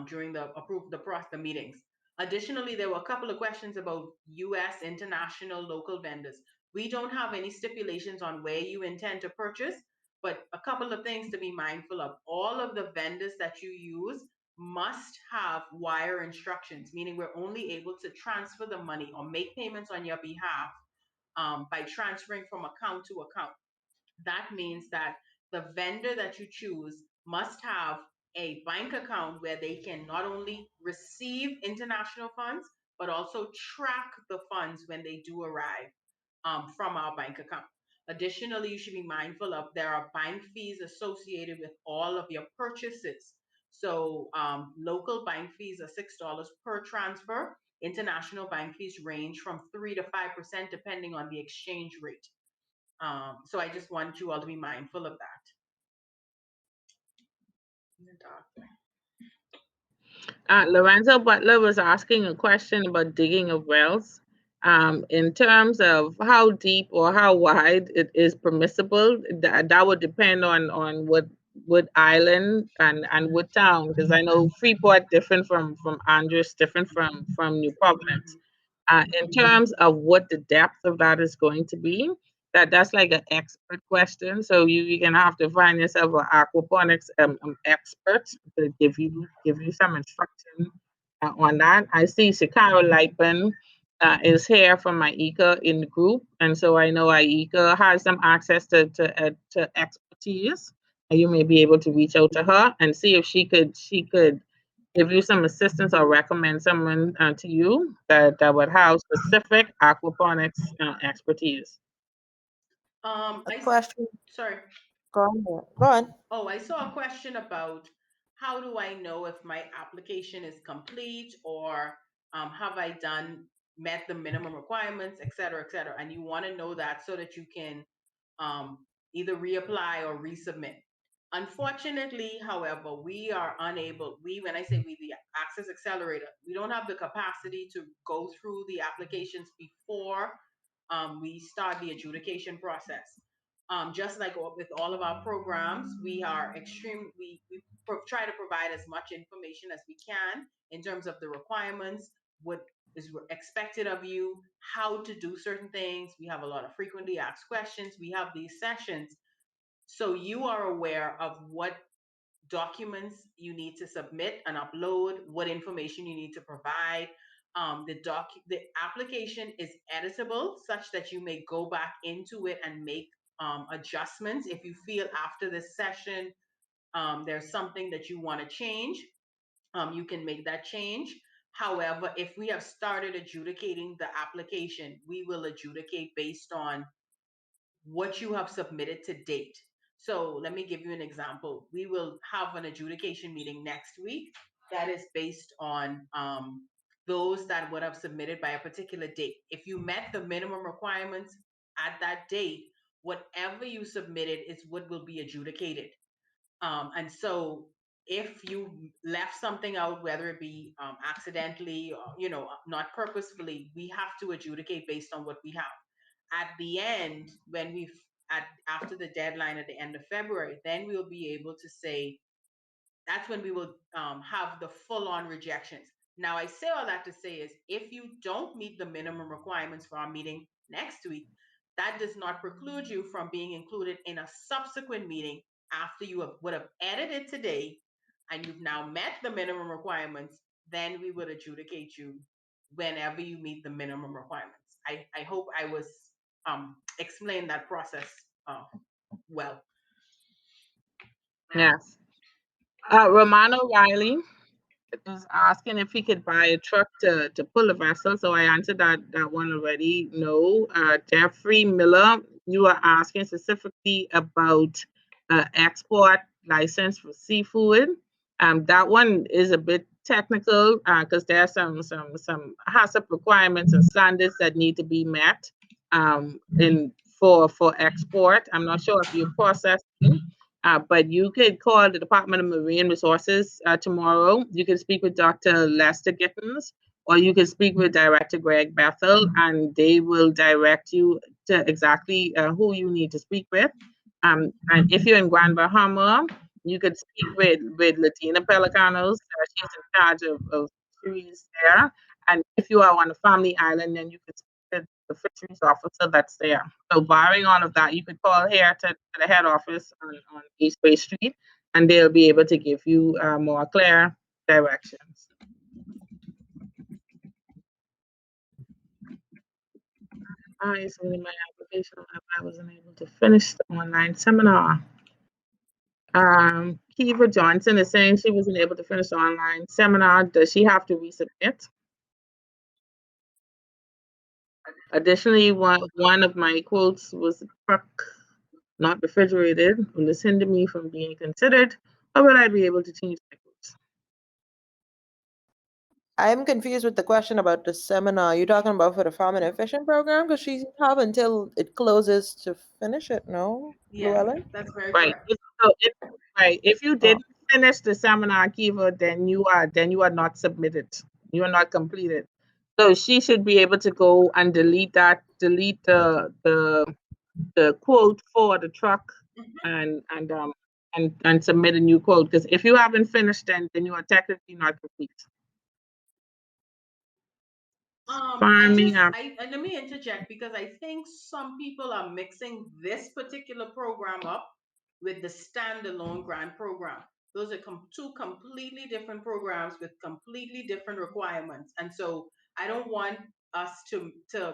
Speaker 1: during the meetings. Additionally, there were a couple of questions about U.S. international local vendors. We don't have any stipulations on where you intend to purchase, but a couple of things to be mindful of. All of the vendors that you use must have wire instructions, meaning we're only able to transfer the money or make payments on your behalf by transferring from account to account. That means that the vendor that you choose must have a bank account where they can not only receive international funds, but also track the funds when they do arrive from our bank account. Additionally, you should be mindful of there are bank fees associated with all of your purchases. So local bank fees are $6 per transfer. International bank fees range from 3 to 5% depending on the exchange rate. So I just want you all to be mindful of that.
Speaker 3: Lorenzo Butler was asking a question about digging of wells. In terms of how deep or how wide it is permissible, that would depend on what island and what town, because I know Freeport different from Andros, different from New Providence. In terms of what the depth of that is going to be, that's like an expert question. So you're gonna have to find yourself an aquaponics expert to give you some instruction on that. I see Shikara Lipen is here from IECA in the group, and so I know IECA has some access to expertise. And you may be able to reach out to her and see if she could give you some assistance or recommend someone to you that would have specific aquaponics expertise.
Speaker 2: question.
Speaker 1: Sorry.
Speaker 2: Go on.
Speaker 1: Oh, I saw a question about how do I know if my application is complete or have I met the minimum requirements, et cetera, et cetera. And you want to know that so that you can either reapply or resubmit. Unfortunately, however, we are unable, when I say we, the Access Accelerator, we don't have the capacity to go through the applications before we start the adjudication process. Just like with all of our programs, we try to provide as much information as we can in terms of the requirements, what is expected of you, how to do certain things. We have a lot of frequently asked questions. We have these sessions. So you are aware of what documents you need to submit and upload, what information you need to provide. The application is editable such that you may go back into it and make adjustments. If you feel after this session there's something that you want to change, you can make that change. However, if we have started adjudicating the application, we will adjudicate based on what you have submitted to date. So let me give you an example. We will have an adjudication meeting next week that is based on those that would have submitted by a particular date. If you met the minimum requirements at that date, whatever you submitted is what will be adjudicated. And so if you left something out, whether it be accidentally or not purposefully, we have to adjudicate based on what we have. At the end, when we've after the deadline at the end of February, then we'll be able to say, that's when we will have the full-on rejections. Now, I say all that to say is, if you don't meet the minimum requirements for our meeting next week, that does not preclude you from being included in a subsequent meeting after you would have edited today and you've now met the minimum requirements. Then we would adjudicate you whenever you meet the minimum requirements. I hope I was explain that process well.
Speaker 3: Yes. Romano Riley is asking if he could buy a truck to pull a vessel. So I answered that one already. No. Jeffrey Miller, you are asking specifically about export license for seafood. That one is a bit technical because there are some HACCP requirements and standards that need to be met for export. I'm not sure if you processing. But you could call the Department of Marine Resources tomorrow. You can speak with Dr. Lester Gittens, or you can speak with Director Greg Bethel, and they will direct you to exactly who you need to speak with. And if you're in Grand Bahama, you could speak with Latina Pelicanos. She's in charge of fisheries there. And if you are on a family island, then you could speak with the fisheries officer that's there. So barring all of that, you could call here to the head office on East Bay Street, and they'll be able to give you more clear directions. I submitted my application, I wasn't able to finish the online seminar. Kiva Johnson is saying she wasn't able to finish the online seminar. Does she have to resubmit? Additionally, one of my quotes was truck not refrigerated. Will this hinder me from being considered, or will I be able to change my quotes?
Speaker 2: I'm confused with the question about the seminar. You're talking about for the farming and fishing program? Because she have until it closes to finish it, no?
Speaker 1: Yeah,
Speaker 2: Llewellyn?
Speaker 1: that's very
Speaker 3: right.
Speaker 1: correct.
Speaker 3: If you didn't finish the seminar, Kiva, then you are not submitted. You are not completed. So she should be able to go and delete the quote for the truck and submit a new quote. Because if you haven't finished, then you are technically not complete.
Speaker 1: Let me interject, because I think some people are mixing this particular program up with the standalone grant program. Those are two completely different programs with completely different requirements. And so I don't want us to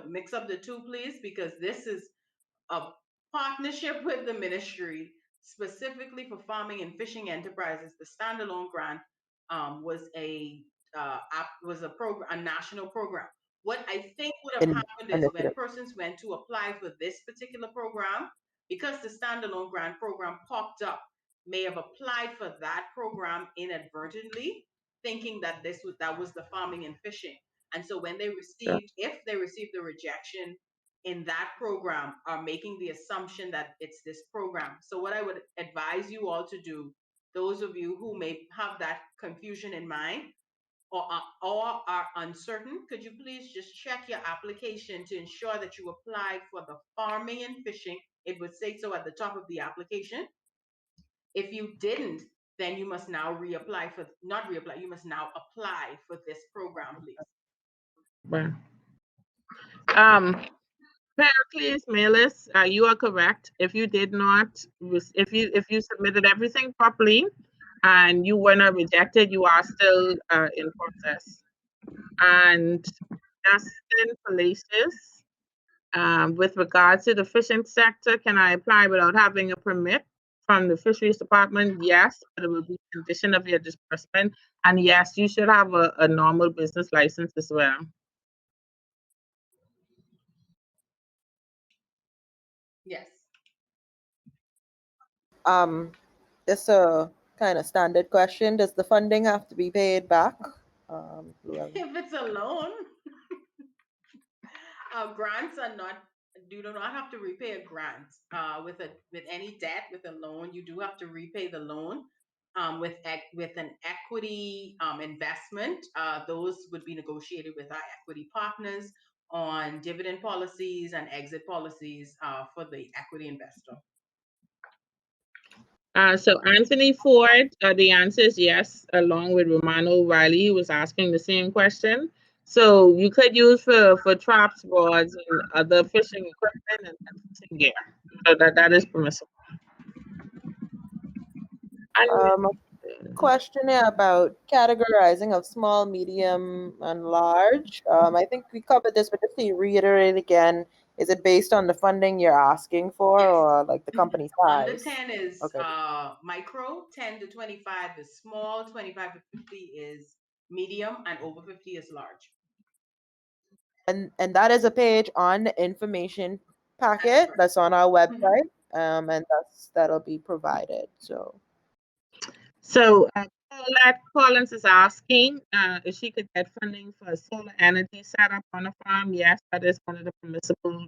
Speaker 1: mix up the two, please, because this is a partnership with the ministry specifically for farming and fishing enterprises. The standalone grant was a program, a national program. What I think would have happened is when persons went to apply for this particular program, because the standalone grant program popped up, may have applied for that program inadvertently, thinking that that was the farming and fishing. And so when they received, if they received the rejection in that program, are making the assumption that it's this program. So what I would advise you all to do, those of you who may have that confusion in mind or are uncertain, could you please just check your application to ensure that you applied for the farming and fishing? It would say so at the top of the application. If you didn't, then you must now reapply for, not reapply, you must now apply for this program, please.
Speaker 3: Right. Pericles Melis, you are correct. If you did not, if you submitted everything properly and you were not rejected, you are still in process. And Justin Palacios, with regards to the fishing sector, can I apply without having a permit from the Fisheries Department? Yes, but it will be a condition of your disbursement. And yes, you should have a normal business license as well.
Speaker 1: Yes.
Speaker 2: It's a kind of standard question. Does the funding have to be paid back?
Speaker 1: If it's a loan, grants are not. You do not have to repay a grant. With any debt, with a loan, you do have to repay the loan. With an equity investment, those would be negotiated with our equity partners. on dividend policies and exit policies for the equity investor.
Speaker 3: So Anthony Ford, the answer is yes, along with Romano Riley, who was asking the same question. So you could use for traps, rods, and other fishing equipment and fishing gear. So that is permissible.
Speaker 2: Question here about categorizing of small, medium, and large. I think we covered this, but just to reiterate again, is it based on the funding you're asking for,
Speaker 1: Yes.
Speaker 2: or like the company size?
Speaker 1: Under 10 is micro, 10 to 25 is small, 25 to 50 is medium, and over 50 is large.
Speaker 2: And that is a page on the information packet that's on our website, and that'll be provided.
Speaker 3: So Paulette Collins is asking if she could get funding for a solar energy setup on a farm. Yes, that is one of the permissible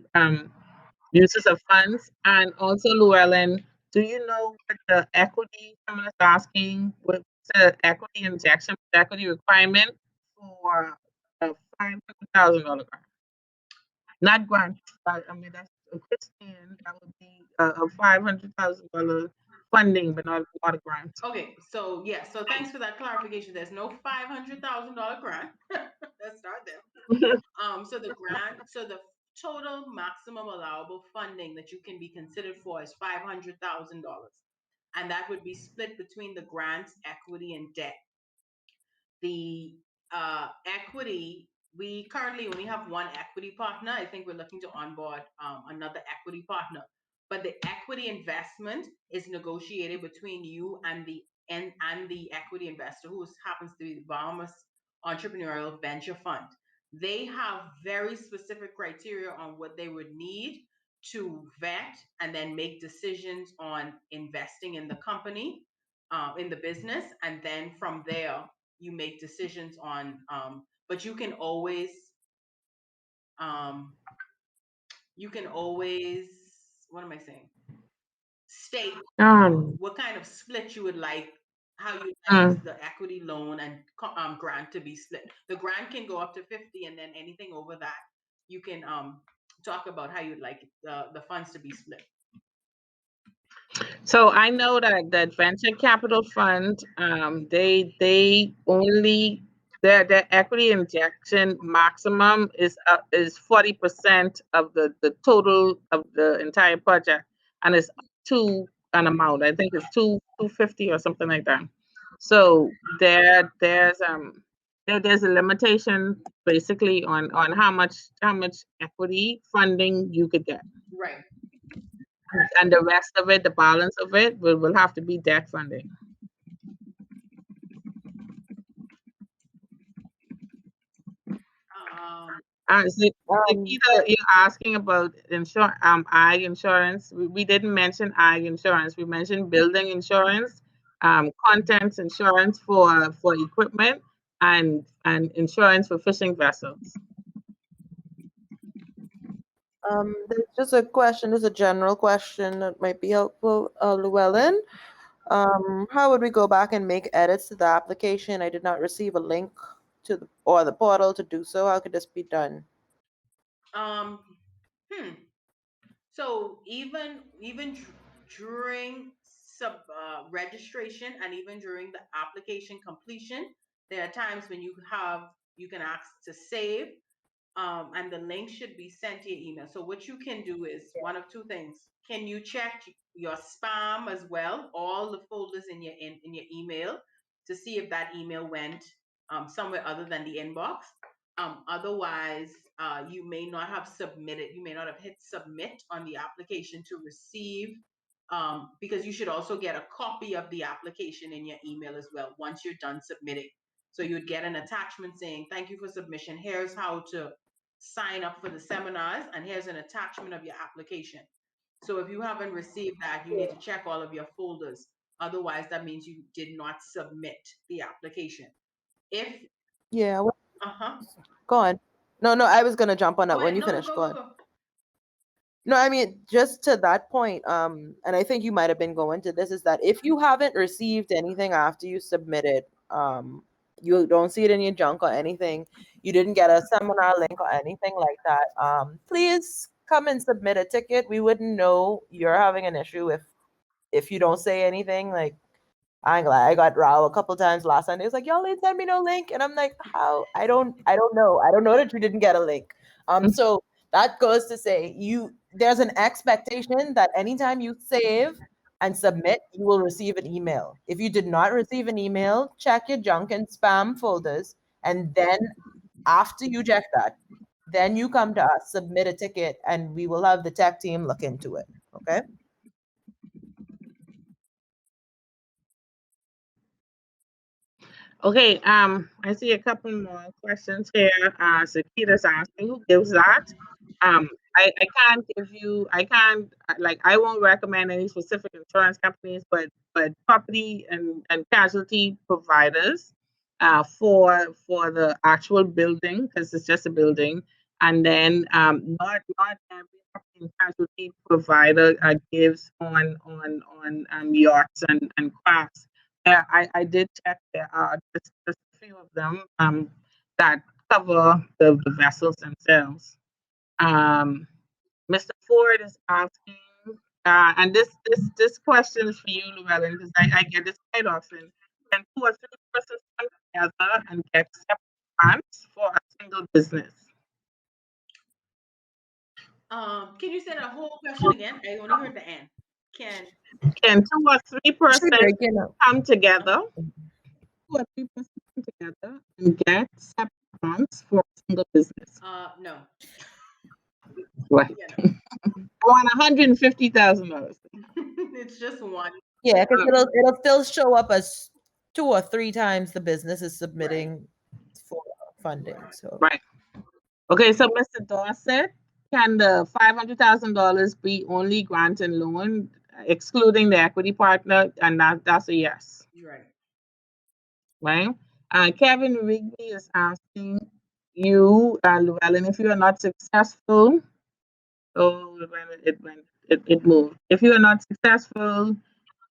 Speaker 3: uses of funds. And also, Llewellyn, do you know what the equity, someone is asking, what's the equity injection, equity requirement for a $500,000 grant? Not grant, but I mean, that's a Christian, that would be a $500,000 funding, but not a grant.
Speaker 1: Okay, so yeah, so thanks for that clarification. There's no $500,000 grant. Let's start there. So the grant, so the total maximum allowable funding that you can be considered for is $500,000, and that would be split between the grants, equity, and debt. The equity, we currently only have one equity partner. I think we're looking to onboard another equity partner. But the equity investment is negotiated between you and the equity investor, who happens to be the Bahamas Entrepreneurial Venture Fund. They have very specific criteria on what they would need to vet and then make decisions on investing in the company, in the business, and then from there you make decisions on. But you can always what am I saying? State what kind of split you would like, how you like the equity loan and grant to be split. The grant can go up to 50, and then anything over that, you can talk about how you'd like the funds to be split.
Speaker 3: So I know that venture capital fund, they only their equity injection maximum is 40% of the total of the entire project, and it's up to an amount. I think it's 250 or something like that. So there's a limitation basically on how much equity funding you could get.
Speaker 1: Right.
Speaker 3: And the rest of it, the balance of it, will have to be debt funding. You're asking about ag insurance. We didn't mention ag insurance. We mentioned building insurance, contents insurance for equipment, and insurance for fishing vessels.
Speaker 2: There's just a question. There's a general question that might be helpful, Llewellyn. How would we go back and make edits to the application? I did not receive a link to the portal to do so. How could this be done?
Speaker 1: So even during registration and even during the application completion, there are times when you can ask to save, and the link should be sent to your email. So what you can do is one of two things. Can you check your spam as well, all the folders in your email, to see if that email went somewhere other than the inbox? Otherwise, you may not have submitted. You may not have hit submit on the application to receive, because you should also get a copy of the application in your email as well once you're done submitting. So you'd get an attachment saying, "Thank you for submission. Here's how to sign up for the seminars, and here's an attachment of your application." So if you haven't received that, you need to check all of your folders. Otherwise, that means you did not submit the application.
Speaker 2: Go on. No, I was gonna jump on that when you finish. Go on. No, I mean, just to that point, and I think you might have been going to this, is that if you haven't received anything after you submitted, you don't see it in your junk or anything, you didn't get a seminar link or anything like that, please come and submit a ticket. We wouldn't know you're having an issue if you don't say anything. Like, I ain't glad I got Rao a couple times last Sunday. It's like, y'all ain't send me no link. And I'm like, how? I don't know. I don't know that you didn't get a link. So that goes to say there's an expectation that anytime you save and submit, you will receive an email. If you did not receive an email, check your junk and spam folders. And then after you check that, then you come to us, submit a ticket, and we will have the tech team look into it. Okay.
Speaker 3: Okay, I see a couple more questions here. Sakita's asking, who gives that? I can't give you, I won't recommend any specific insurance companies, but property and casualty providers for the actual building, because it's just a building. And then not every property and casualty provider gives on yachts and crafts. I did check. There are just a few of them that cover the vessels themselves. Mr. Ford is asking, and this question is for you, Llewellyn, because I get this quite often. Can 2 or 3 persons come together and get separate grants for a single business?
Speaker 1: Can you say that whole question again? I only heard the end. Can
Speaker 3: 2 or 3 persons come together? 2 or 3 persons come together and get separate grants for a single business?
Speaker 1: No.
Speaker 3: Right.
Speaker 1: Yeah, no.
Speaker 3: On $150,000.
Speaker 1: It's just one.
Speaker 2: Yeah, because it'll still show up as 2 or 3 times the business is submitting for funding. So
Speaker 3: right. Okay, so Mr. Dorset, can the $500,000 be only grant and loan, excluding the equity partner? And that's a yes.
Speaker 1: Right.
Speaker 3: Right. Kevin Rigby is asking you, Llewellyn, if you are not successful. Oh, it moved. If you are not successful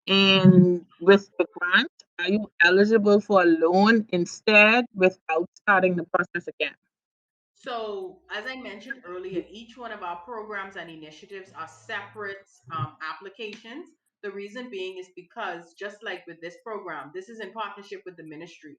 Speaker 3: with the grant, are you eligible for a loan instead without starting the process again?
Speaker 1: So, as I mentioned earlier, each one of our programs and initiatives are separate applications. The reason being is because, just like with this program, this is in partnership with the ministry.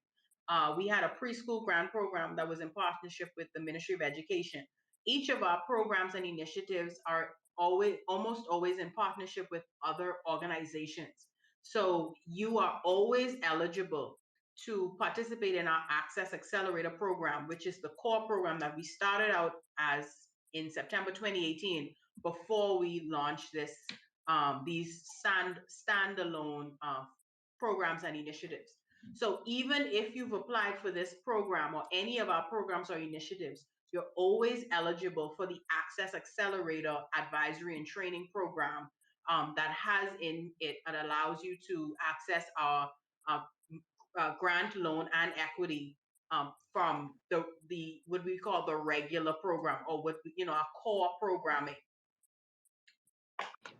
Speaker 1: We had a preschool grant program that was in partnership with the Ministry of Education. Each of our programs and initiatives are almost always in partnership with other organizations. So, you are always eligible to participate in our Access Accelerator program, which is the core program that we started out as in September 2018 before we launched these standalone programs and initiatives. So even if you've applied for this program or any of our programs or initiatives, you're always eligible for the Access Accelerator advisory and training program that has in it that allows you to access our grant, loan, and equity from the what we call the regular program, or what our core programming.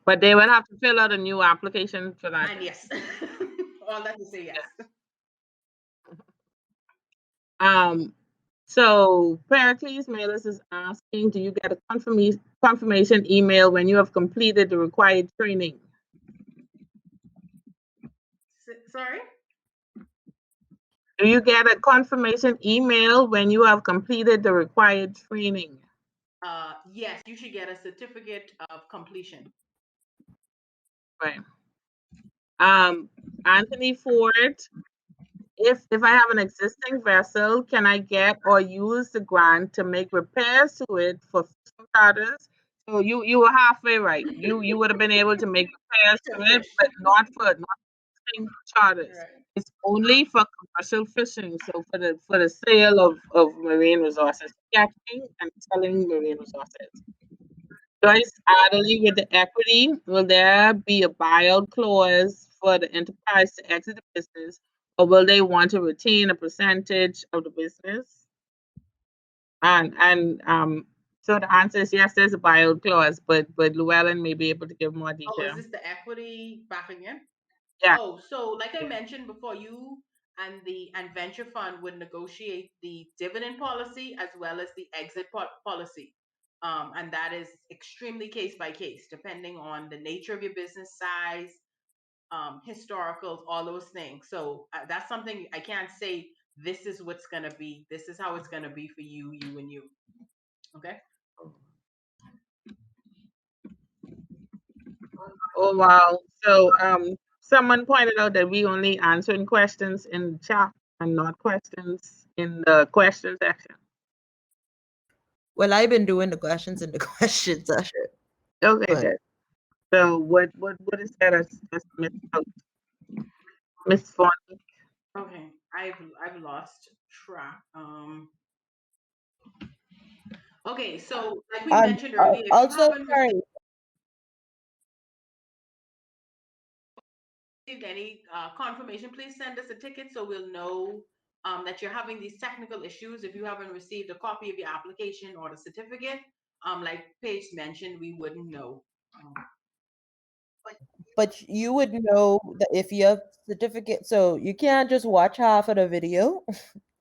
Speaker 3: But they will have to fill out a new application for that.
Speaker 1: And yes, all that to say yes.
Speaker 3: So Pericles Malis is asking, do you get a confirmation email when you have completed the required training?
Speaker 1: Sorry?
Speaker 3: Do you get a confirmation email when you have completed the required training?
Speaker 1: Yes, you should get a certificate of completion.
Speaker 3: Right. Anthony Ford, if I have an existing vessel, can I get or use the grant to make repairs to it for fishing charters? So you were halfway right. You would have been able to make repairs to it, but not fishing charters. Right. It's only for commercial fishing. So for the sale of marine resources, catching and selling marine resources. Joyce Adderley with the equity, will there be a buyout clause for the enterprise to exit the business, or will they want to retain a percentage of the business? And so the answer is yes, there's a buyout clause, but Llewellyn may be able to give more detail.
Speaker 1: Oh, is this the equity back again?
Speaker 3: Yeah.
Speaker 1: Oh, so like I mentioned before, you and venture fund would negotiate the dividend policy as well as the exit policy. And that is extremely case by case, depending on the nature of your business size, historicals, all those things. So that's something I can't say this is what's going to be, this is how it's going to be for you, you, and you. Okay.
Speaker 3: Oh, wow. So someone pointed out that we only answering questions in the chat and not questions in the question section.
Speaker 2: Well, I've been doing the questions in the question session.
Speaker 3: Okay,
Speaker 2: But
Speaker 3: good. So what is that as Miss Fonnie?
Speaker 1: Okay, I've lost track. Okay, so like we mentioned earlier, if
Speaker 2: also,
Speaker 1: you haven't
Speaker 2: sorry.
Speaker 1: received any confirmation, please send us a ticket so we'll know that you're having these technical issues. If you haven't received a copy of your application or the certificate, like Paige mentioned, we wouldn't know.
Speaker 2: But you would know that if you have certificate, so you can't just watch half of the video.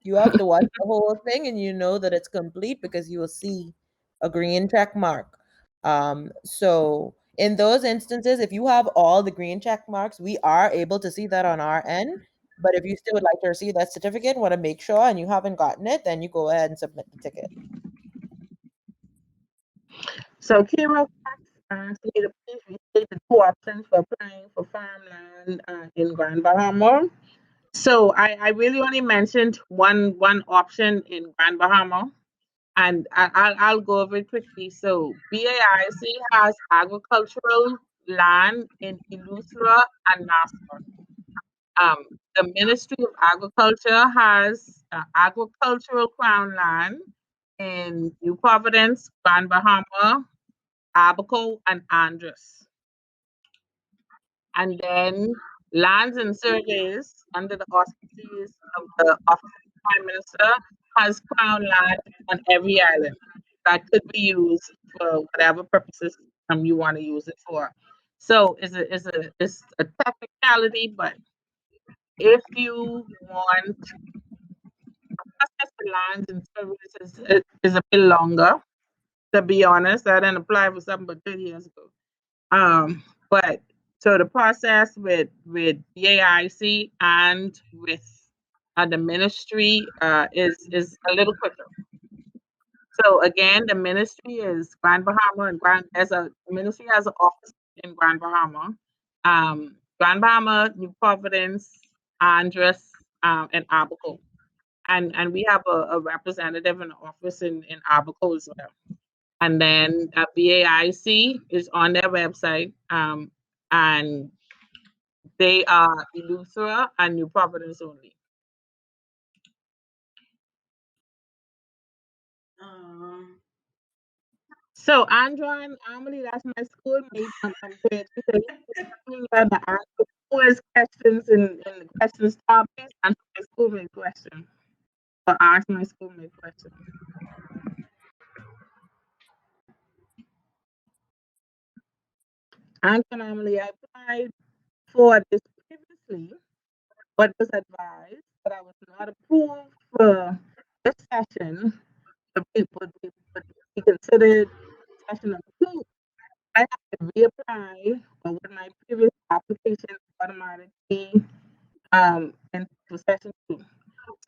Speaker 2: You have to watch the whole thing, and you know that it's complete because you will see a green check mark. So in those instances, if you have all the green check marks, we are able to see that on our end. But if you still would like to receive that certificate, want to make sure, and you haven't gotten it, then you go ahead and submit the ticket.
Speaker 3: So Kira stated, please restate the two options for applying for farmland in Grand Bahama. So I really only mentioned one option in Grand Bahama, and I'll go over it quickly. So BAIC has agricultural land in Eleuthera and Nassau. The Ministry of Agriculture has agricultural crown land in New Providence, Grand Bahama, Abaco, and Andros. And then lands and surveys under the auspices of the Office of the Prime Minister has crown land on every island that could be used for whatever purposes you want to use it for. So it's a technicality, but if you want process for lands and surveys is a bit longer, to be honest. I didn't apply for something but 30 years ago. But so the process with BAIC and with the ministry is a little quicker. So again, the ministry is Grand Bahama and ministry has an office in Grand Bahama, Grand Bahama, New Providence, Andros, and Abaco. And we have a representative in the office in Abaco as well. And then BAIC is on their website, and they are Eleuthera and New Providence only. So Andra and Amelie, that's my schoolmate. Always questions in the questions topics, and my schoolmate question. Or ask my schoolmate question. Andra and Amelie, I applied for this previously, but was advised that I was not approved for this session. The people would be considered session number 2. I have to reapply, or with my previous application automatically into session 2.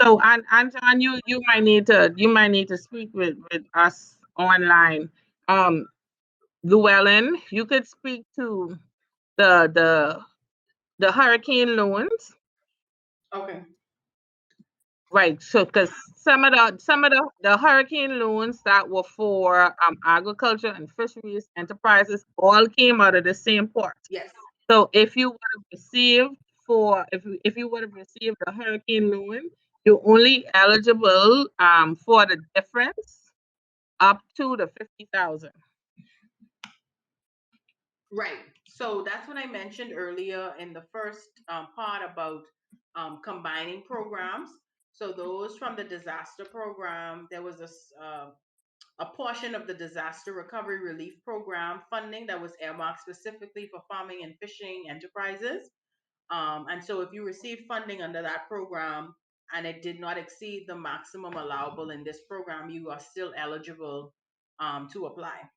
Speaker 3: So, and John, you might need to speak with us online. Llewellyn, you could speak to the hurricane loans.
Speaker 1: Okay.
Speaker 3: Right. So, because some of the hurricane loans that were for agriculture and fisheries enterprises all came out of the same port.
Speaker 1: Yes.
Speaker 3: So, if you would have received if you would have received a hurricane loan, you're only eligible for the difference up to the 50,000.
Speaker 1: Right. So that's what I mentioned earlier in the first part about combining programs. So those from the disaster program, there was a portion of the disaster recovery relief program funding that was earmarked specifically for farming and fishing enterprises. And so if you receive funding under that program and it did not exceed the maximum allowable in this program, you are still eligible to apply.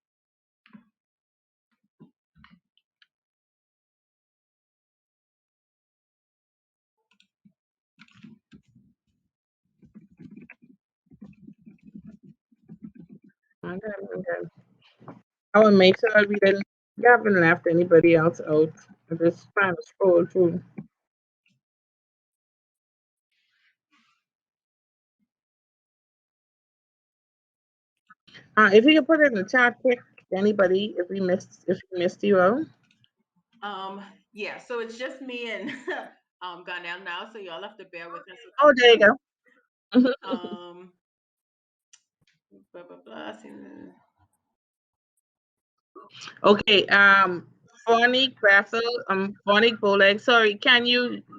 Speaker 3: Okay. I will make sure we haven't left anybody else out. I'm just trying to scroll through. If you could put it in the chat quick, anybody, if we missed you out.
Speaker 1: Yeah, so it's just me and Garnell now, so y'all have to bear with us.
Speaker 3: Oh, there you go.
Speaker 1: Blah, blah, blah.
Speaker 3: Okay, Fonique Bethel, Fonique Boleg, sorry,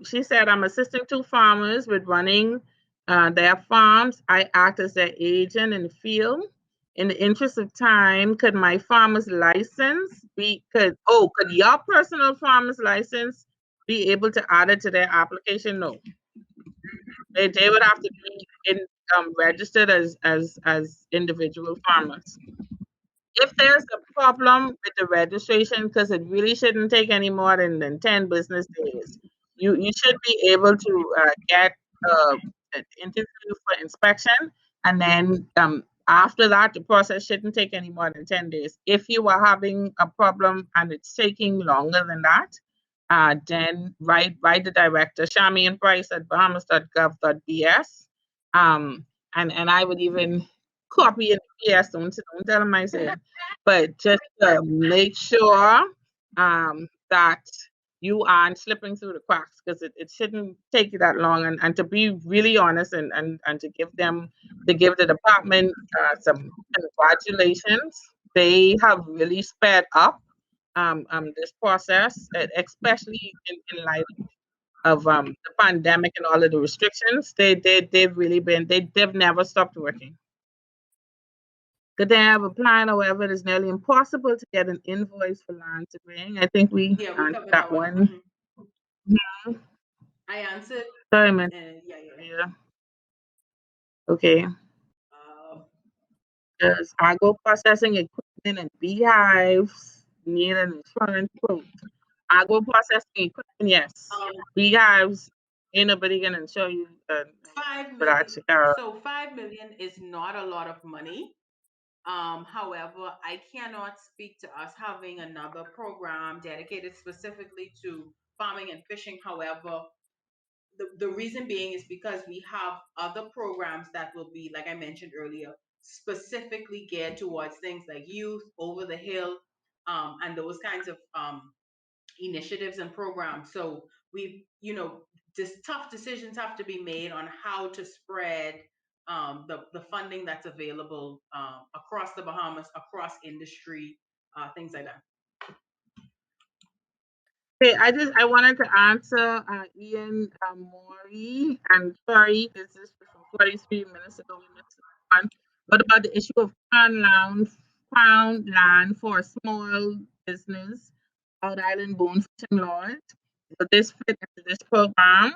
Speaker 3: she said, I'm assisting 2 farmers with running their farms. I act as their agent in the field. In the interest of time, could my farmer's license could your personal farmer's license be able to add it to their application? No. They would have to be registered as individual farmers. If there's a problem with the registration, because it really shouldn't take any more than 10 business days, you should be able to get an interview for inspection, and then after that, the process shouldn't take any more than 10 days. If you are having a problem and it's taking longer than that, then write the director, Charmaine Price at bahamas.gov.bs, and I would even copy and paste. Don't tell them I said, but just make sure that you aren't slipping through the cracks, because it shouldn't take you that long. And to be really honest and to give the department some congratulations, they have really sped up this process, especially in light of the pandemic and all of the restrictions. They've really been they've never stopped working. Could they have a plan? However, it is nearly impossible to get an invoice for land surveying. I think we answered that one.
Speaker 1: Mm-hmm. I answered.
Speaker 3: Sorry, man.
Speaker 1: Yeah.
Speaker 3: Okay. Does agro processing equipment and beehives need an insurance quote? Agro processing equipment, yes. Beehives, ain't nobody gonna insure you
Speaker 1: $5
Speaker 3: for
Speaker 1: million.
Speaker 3: that.
Speaker 1: So $5 million is not a lot of money. However, I cannot speak to us having another program dedicated specifically to farming and fishing. However, the reason being is because we have other programs that will be, like I mentioned earlier, specifically geared towards things like youth, over the hill, and those kinds of initiatives and programs. So just tough decisions have to be made on how to spread the funding that's available across the Bahamas, across industry, things like that.
Speaker 3: Okay, I wanted to answer Ian Maury, and sorry, this is from 43 minutes ago. We missed one. What about the issue of crown land for a small business, Rhode Island bone fishing lodge? So this fit into this program.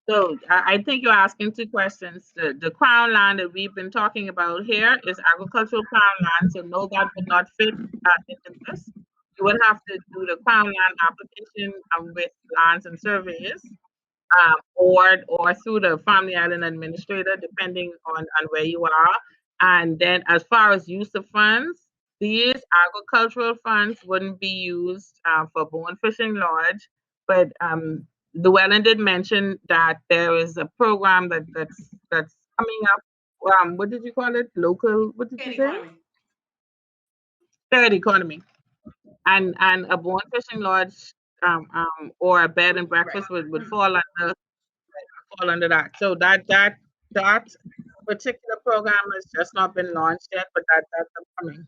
Speaker 3: So I think you're asking 2 questions. The crown land that we've been talking about here is agricultural crown land, so no, that would not fit into this. You would have to do the crown land application with Lands and Surveyors, or through the Family Island Administrator, depending on where you are. And then as far as use of funds, these agricultural funds wouldn't be used for bone fishing lodge, but Llewellyn did mention that there is a program that's coming up. What did you call it? Local, what did you say? Third economy. And a bone fishing lodge or a bed and breakfast would fall under that. So that particular program has just not been launched yet, but that's upcoming.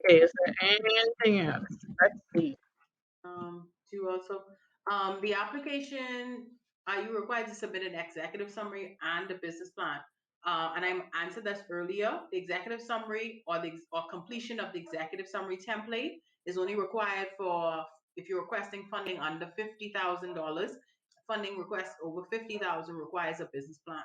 Speaker 3: Okay, is there anything else? Let's see.
Speaker 1: To also, the application, are you required to submit an executive summary and a business plan? and I answered this earlier, the executive summary or completion of the executive summary template is only required for if you're requesting funding under $50,000. Funding request over $50,000 requires a business plan.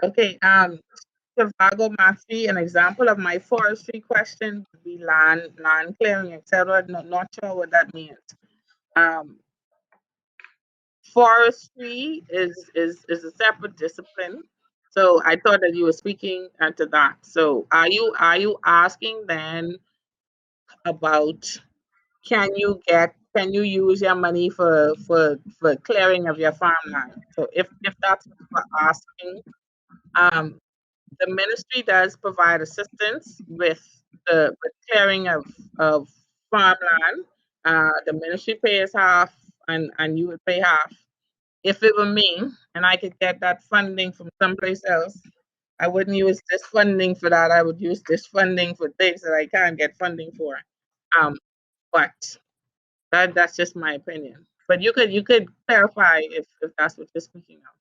Speaker 3: Okay. Vago Maxi, an example of my forestry question would be land clearing, etc. Not sure what that means. Forestry is a separate discipline. So I thought that you were speaking to that. So are you asking then about can you use your money for clearing of your farmland? So if that's what we're asking, the ministry does provide assistance with the clearing of farmland. The ministry pays half, and you would pay half. If it were me and I could get that funding from someplace else, I wouldn't use this funding for that. I would use this funding for things that I can't get funding for. But that's just my opinion. But you could clarify if that's what you're speaking of.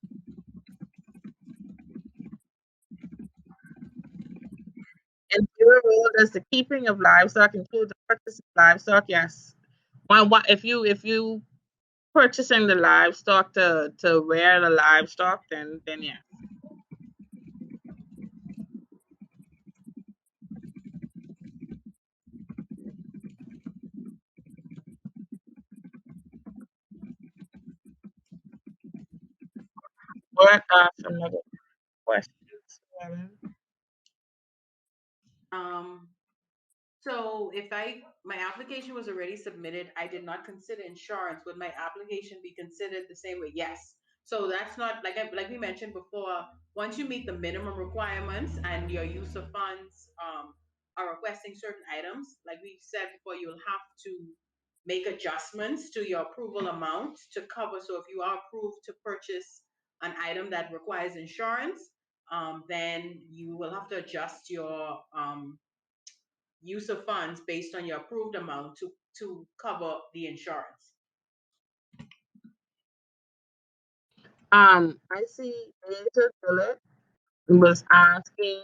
Speaker 3: In your role, does the keeping of livestock include the purchase of livestock? Yes. If you purchasing the livestock to rear the livestock, then yes. What are some other questions?
Speaker 1: So if my application was already submitted, I did not consider insurance, would my application be considered the same way? Yes. So that's not like we mentioned before. Once you meet the minimum requirements and your use of funds are requesting certain items, like we said before, you'll have to make adjustments to your approval amount to cover. So if you are approved to purchase an item that requires insurance, then you will have to adjust your use of funds based on your approved amount to cover the insurance.
Speaker 3: I see Angel Bullet was asking,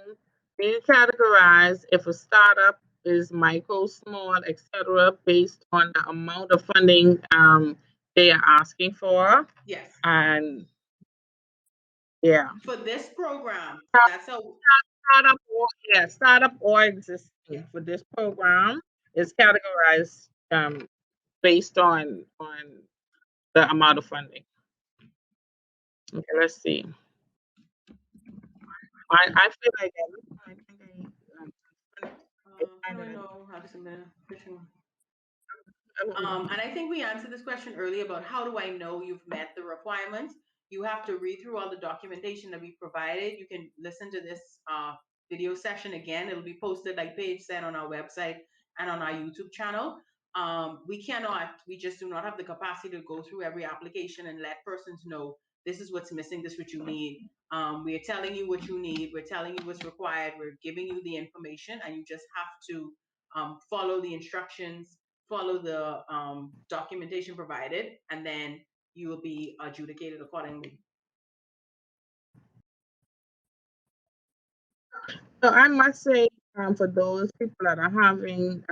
Speaker 3: can you categorize if a startup is micro, small, etc., based on the amount of funding they are asking for?
Speaker 1: Yes.
Speaker 3: And yeah.
Speaker 1: For this program, that's a
Speaker 3: startup or existing for this program is categorized based on the amount of funding. Okay, let's see. I feel like I think
Speaker 1: I don't know how to submit a fishing. And I think we answered this question earlier about how do I know you've met the requirements. You have to read through all the documentation that we provided. You can listen to this video session again. It'll be posted, like Paige said, on our website and on our YouTube channel. We just do not have the capacity to go through every application and let persons know this is what's missing, this is what you need. We are telling you what you need. We're telling you what's required. We're giving you the information, and you just have to follow the instructions, follow the documentation provided, and then you will be adjudicated accordingly.
Speaker 3: So I must say, for those people that are having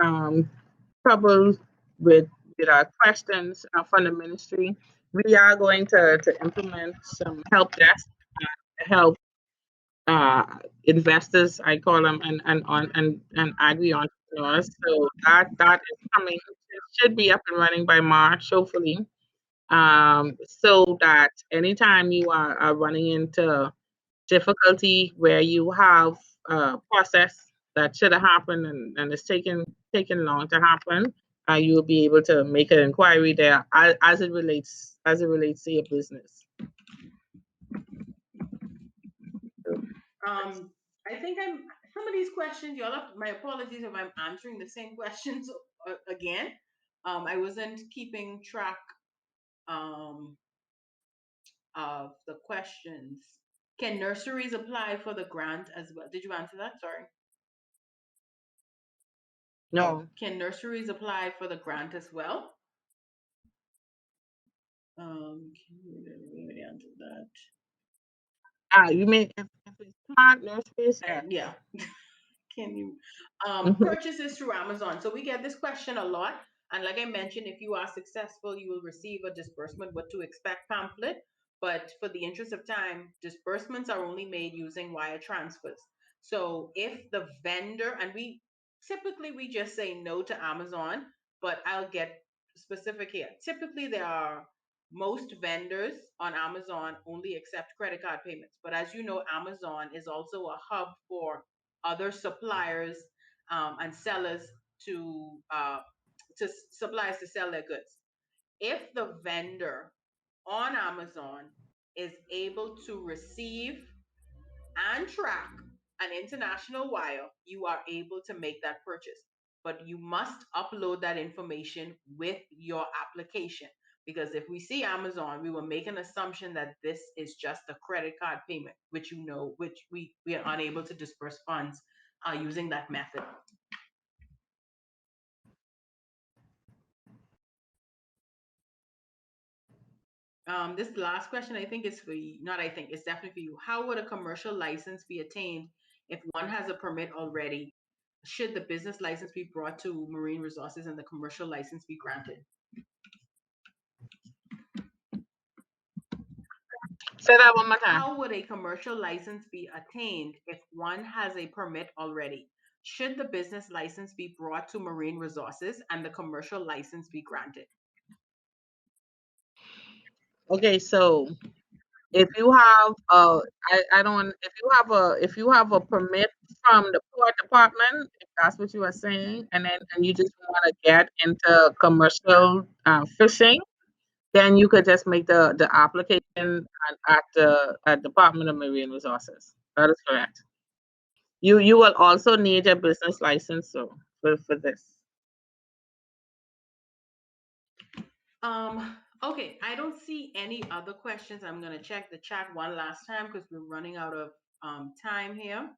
Speaker 3: trouble with our questions from the ministry, we are going to implement some help desk to help investors, I call them, and agri entrepreneurs. So that is coming. It should be up and running by March, hopefully. So that anytime you are running into difficulty where you have a process that should have happened and it's taken long to happen, you will be able to make an inquiry there as it relates to your business.
Speaker 1: I think some of these questions, y'all have, my apologies if I'm answering the same questions again. I wasn't keeping track of the questions. Can nurseries apply for the grant as well? Did you answer that? Sorry.
Speaker 3: No.
Speaker 1: Can nurseries apply for the grant as well? Can we answer that?
Speaker 3: You mean if it's partners,
Speaker 1: Yeah. Can you
Speaker 3: Mhm.
Speaker 1: purchases through Amazon? So we get this question a lot. And like I mentioned, if you are successful, you will receive a disbursement, what to expect pamphlet. But for the interest of time, disbursements are only made using wire transfers. So if the vendor, and we just say no to Amazon, but I'll get specific here. Typically, there are most vendors on Amazon only accept credit card payments. But as you know, Amazon is also a hub for other suppliers and sellers to suppliers to sell their goods. If the vendor on Amazon is able to receive and track an international wire, you are able to make that purchase. But you must upload that information with your application. Because if we see Amazon, we will make an assumption that this is just a credit card payment, which we are unable to disperse funds using that method. This last question, I think, is for you. Not, I think, it's definitely for you. How would a commercial license be attained if one has a permit already? Should the business license be brought to Marine Resources and the commercial license be granted?
Speaker 3: Say that one more time.
Speaker 1: How would a commercial license be attained if one has a permit already? Should the business license be brought to Marine Resources and the commercial license be granted?
Speaker 3: Okay, so if you have I don't if you have a permit from the port department, if that's what you are saying, and you just want to get into commercial fishing, then you could just make the application at the Department of Marine Resources. That is correct. You will also need a business license so for this.
Speaker 1: Okay, I don't see any other questions. I'm gonna check the chat one last time because we're running out of time here.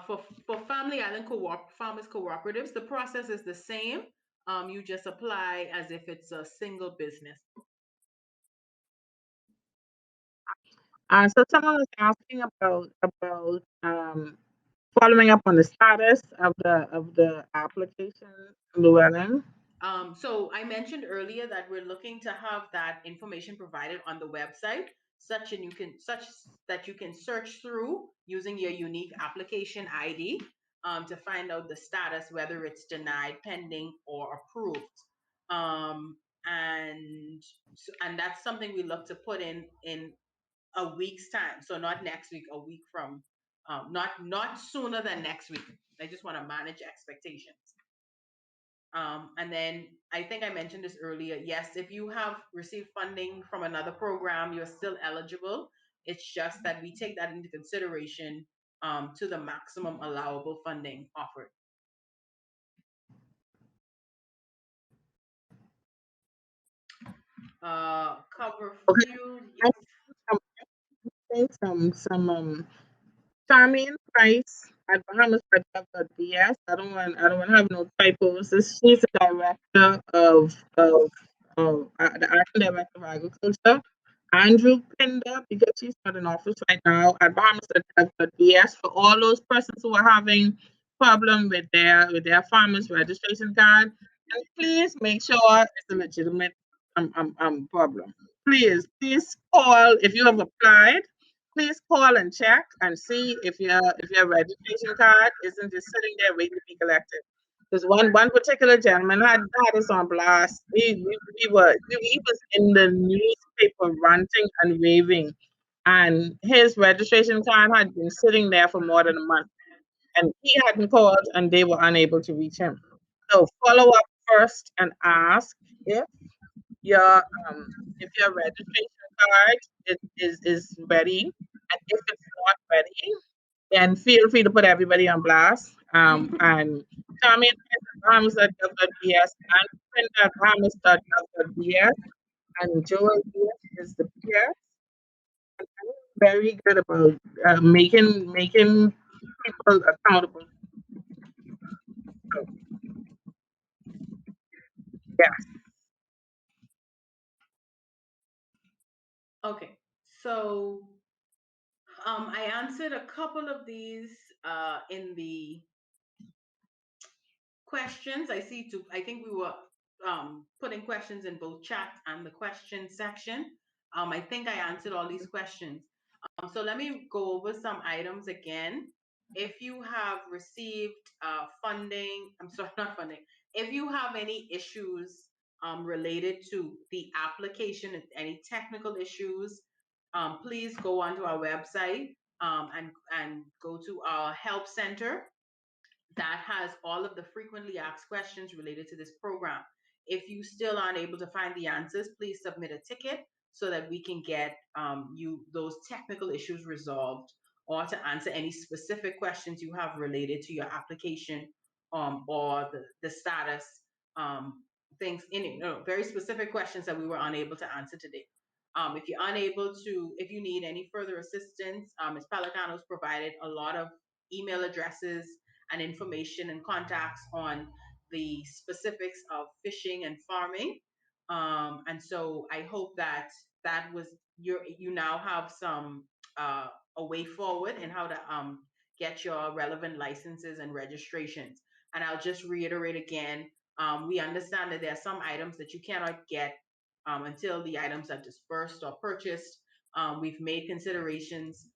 Speaker 1: For Family Island Farmers Cooperatives, the process is the same. You just apply as if it's a single business.
Speaker 3: So someone was asking about following up on the status of the application, Llewellyn.
Speaker 1: So I mentioned earlier that we're looking to have that information provided on the website, such that you can search through using your unique application ID to find out the status, whether it's denied, pending, or approved. And that's something we look to put in a week's time. So not next week, a week from not sooner than next week. I just want to manage expectations. And then I think I mentioned this earlier. Yes, if you have received funding from another program, you're still eligible. It's just that we take that into consideration to the maximum allowable funding offered. Cover fuel.
Speaker 3: Yes. Some Charmian Price at Bahamas.gov.bs. I don't want to have no typos. She's the director of the acting director of agriculture. Andrew Pinder, because she's not in office right now at Bahamas.gov.bs, for all those persons who are having problem with their farmers registration card, and please make sure it's a legitimate problem. Please call if you have applied. Please call and check and see if your registration card isn't just sitting there waiting to be collected. Because one particular gentleman had us on blast. He was in the newspaper ranting and raving, and his registration card had been sitting there for more than a month, and he hadn't called, and they were unable to reach him. So follow up first and ask if your if your registration card is ready, and if it's not ready, then feel free to put everybody on blast. And Tommy is at Bahamas.gov.bs and Print at Bahamas.gov.bs and Joel is the PS. And I'm very good about making people accountable. So, yeah.
Speaker 1: answered a couple of these in the questions. I think we were putting questions in both chat and the question section. I think I answered all these questions. So let me go over some items again. If you have received funding, I'm sorry, not funding. If you have any issues related to the application, any technical issues, please go onto our website and go to our help center that has all of the frequently asked questions related to this program. If you still aren't able to find the answers, please submit a ticket so that we can get you those technical issues resolved, or to answer any specific questions you have related to your application or the status, things in it, very specific questions that we were unable to answer today. If you need any further assistance, Ms. Pelicano's provided a lot of email addresses and information and contacts on the specifics of fishing and farming. And so I hope that you now have some a way forward in how to get your relevant licenses and registrations. And I'll just reiterate again, we understand that there are some items that you cannot get until the items are dispersed or purchased. We've made considerations.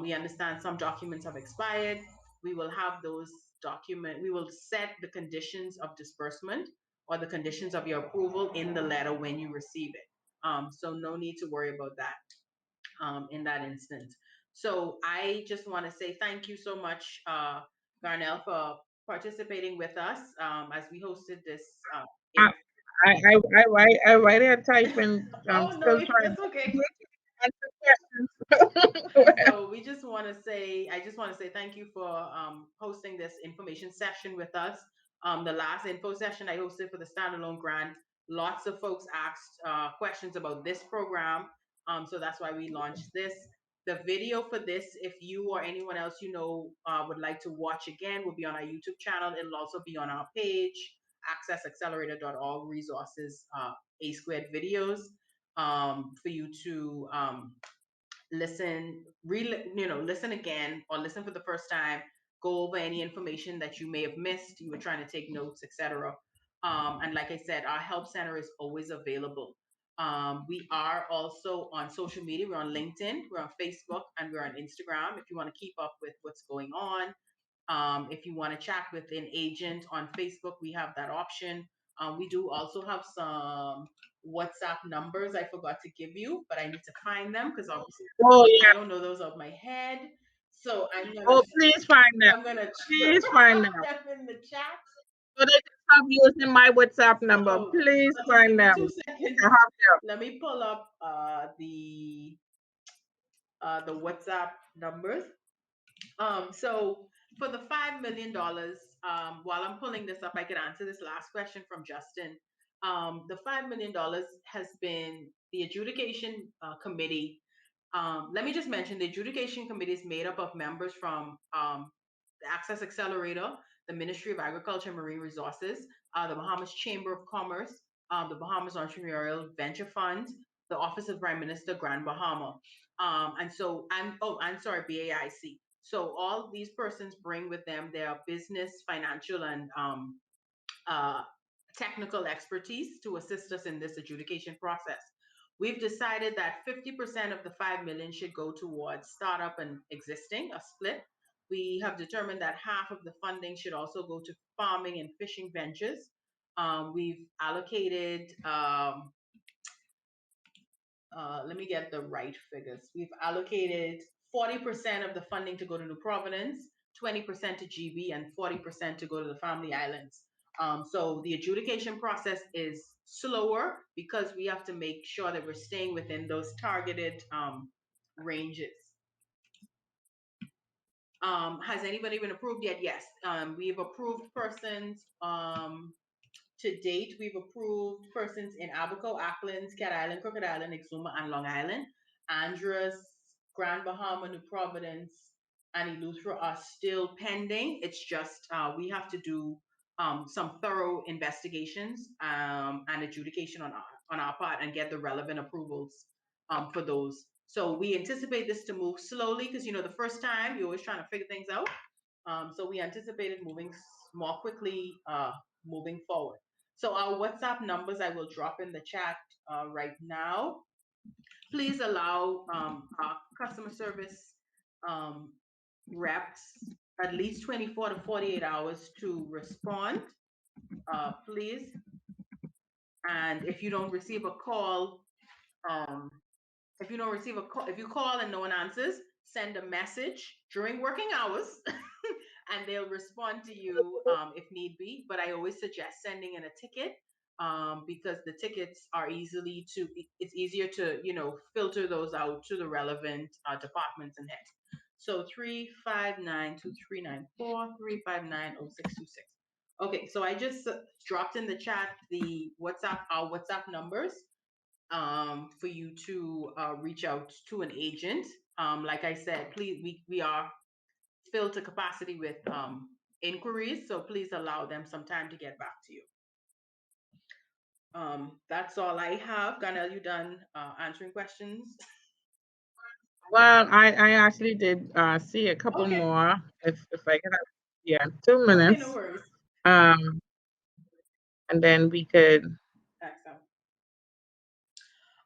Speaker 1: We understand some documents have expired. We will have those we will set the conditions of disbursement or the conditions of your approval in the letter when you receive it. So no need to worry about that in that instance. So I just want to say thank you so much, Garnell, for participating with us as we hosted this.
Speaker 3: I write it, type, and
Speaker 1: oh no, it's okay. So we just want to say, I just want to say thank you for hosting this information session with us. The last info session I hosted for the Standalone Grant, lots of folks asked questions about this program. So that's why we launched this. The video for this, if you or anyone else you know would like to watch again, will be on our YouTube channel. It'll also be on our page, accessaccelerator.org resources, A squared videos, for you to listen again or listen for the first time, go over any information that you may have missed, you were trying to take notes, etc. And like I said, our help center is always available. We are also on social media. We're on LinkedIn, we're on Facebook, and we're on Instagram if you want to keep up with what's going on. If you want to chat with an agent on Facebook, we have that option. We do also have some WhatsApp numbers I forgot to give you, but I need to find them because obviously I don't know those off my head. So
Speaker 3: please find them.
Speaker 1: I'm gonna
Speaker 3: please find them
Speaker 1: in the chat.
Speaker 3: So they can stop using my WhatsApp number. Please find them.
Speaker 1: 2 seconds. Let me pull up the WhatsApp numbers. So for the $5 million, while I'm pulling this up, I could answer this last question from Justin. The $5 million has been the adjudication committee. Let me just mention the adjudication committee is made up of members from the Access Accelerator, the Ministry of Agriculture and Marine Resources, the Bahamas Chamber of Commerce, the Bahamas Entrepreneurial Venture Fund, the Office of Prime Minister, Grand Bahama. I'm sorry, BAIC. So all these persons bring with them their business, financial, and technical expertise to assist us in this adjudication process. We've decided that 50% of the $5 million should go towards startup and existing, a split. We have determined that half of the funding should also go to farming and fishing ventures. We've allocated, let me get the right figures. We've allocated 40% of the funding to go to New Providence, 20% to GB, and 40% to go to the Family Islands. So the adjudication process is slower because we have to make sure that we're staying within those targeted ranges. Has anybody been approved yet? Yes. We've approved persons. To date, we've approved persons in Abaco, Acklands, Cat Island, Crooked Island, Exuma, and Long Island. Andros, Grand Bahama, New Providence, and Eleuthera are still pending. It's just we have to do some thorough investigations and adjudication on our part and get the relevant approvals for those. So we anticipate this to move slowly because, you know, the first time you're always trying to figure things out. So we anticipated moving more quickly moving forward. So our WhatsApp numbers I will drop in the chat right now. Please allow our customer service reps at least 24 to 48 hours to respond, please. And if you don't receive a call, if you call and no one answers, send a message during working hours and they'll respond to you if need be. But I always suggest sending in a ticket because the tickets are it's easier to, you know, filter those out to the relevant departments and heads. So 359-2394, 359-0626. Okay, so I just dropped in the chat our WhatsApp numbers for you to reach out to an agent. Like I said, please, we are filled to capacity with inquiries, so please allow them some time to get back to you. That's all I have. Ganel, you done answering questions?
Speaker 3: Well, I actually did see a couple more. If I could have 2 minutes.
Speaker 1: Okay, no worries.
Speaker 3: And then we could.
Speaker 1: Excellent.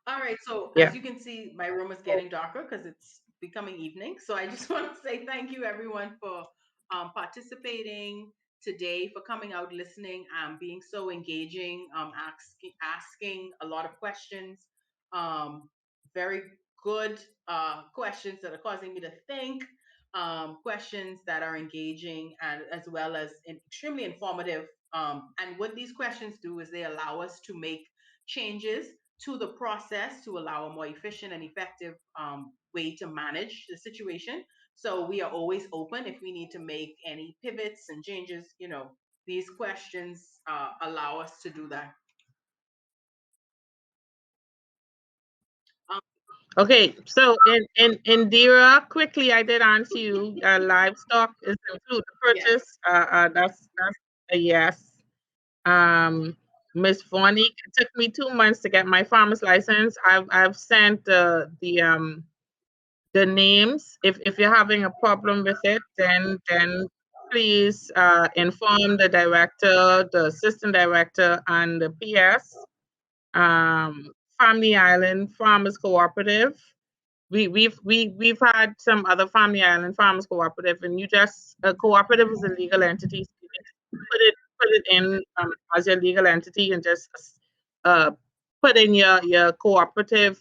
Speaker 1: All right, so as you can see, my room is getting darker because it's becoming evening. So I just want to say thank you everyone for participating today, for coming out, listening, being so engaging, asking a lot of questions, very good questions that are causing me to think, questions that are engaging and as well as extremely informative. And what these questions do is they allow us to make changes to the process to allow a more efficient and effective way to manage the situation. So we are always open if we need to make any pivots and changes. You know, these questions allow us to do that.
Speaker 3: Okay, so in Indira, quickly, I did answer you. Livestock is included. Purchase. Yes. That's a yes. Miss Vonnie, it took me 2 months to get my farmer's license. I've sent the names. If you're having a problem with it, then please inform the director, the assistant director, and the PS. Family Island Farmers Cooperative. We've had some other Family Island Farmers Cooperative, and a cooperative is a legal entity. So you put it in as your legal entity and just put in your cooperative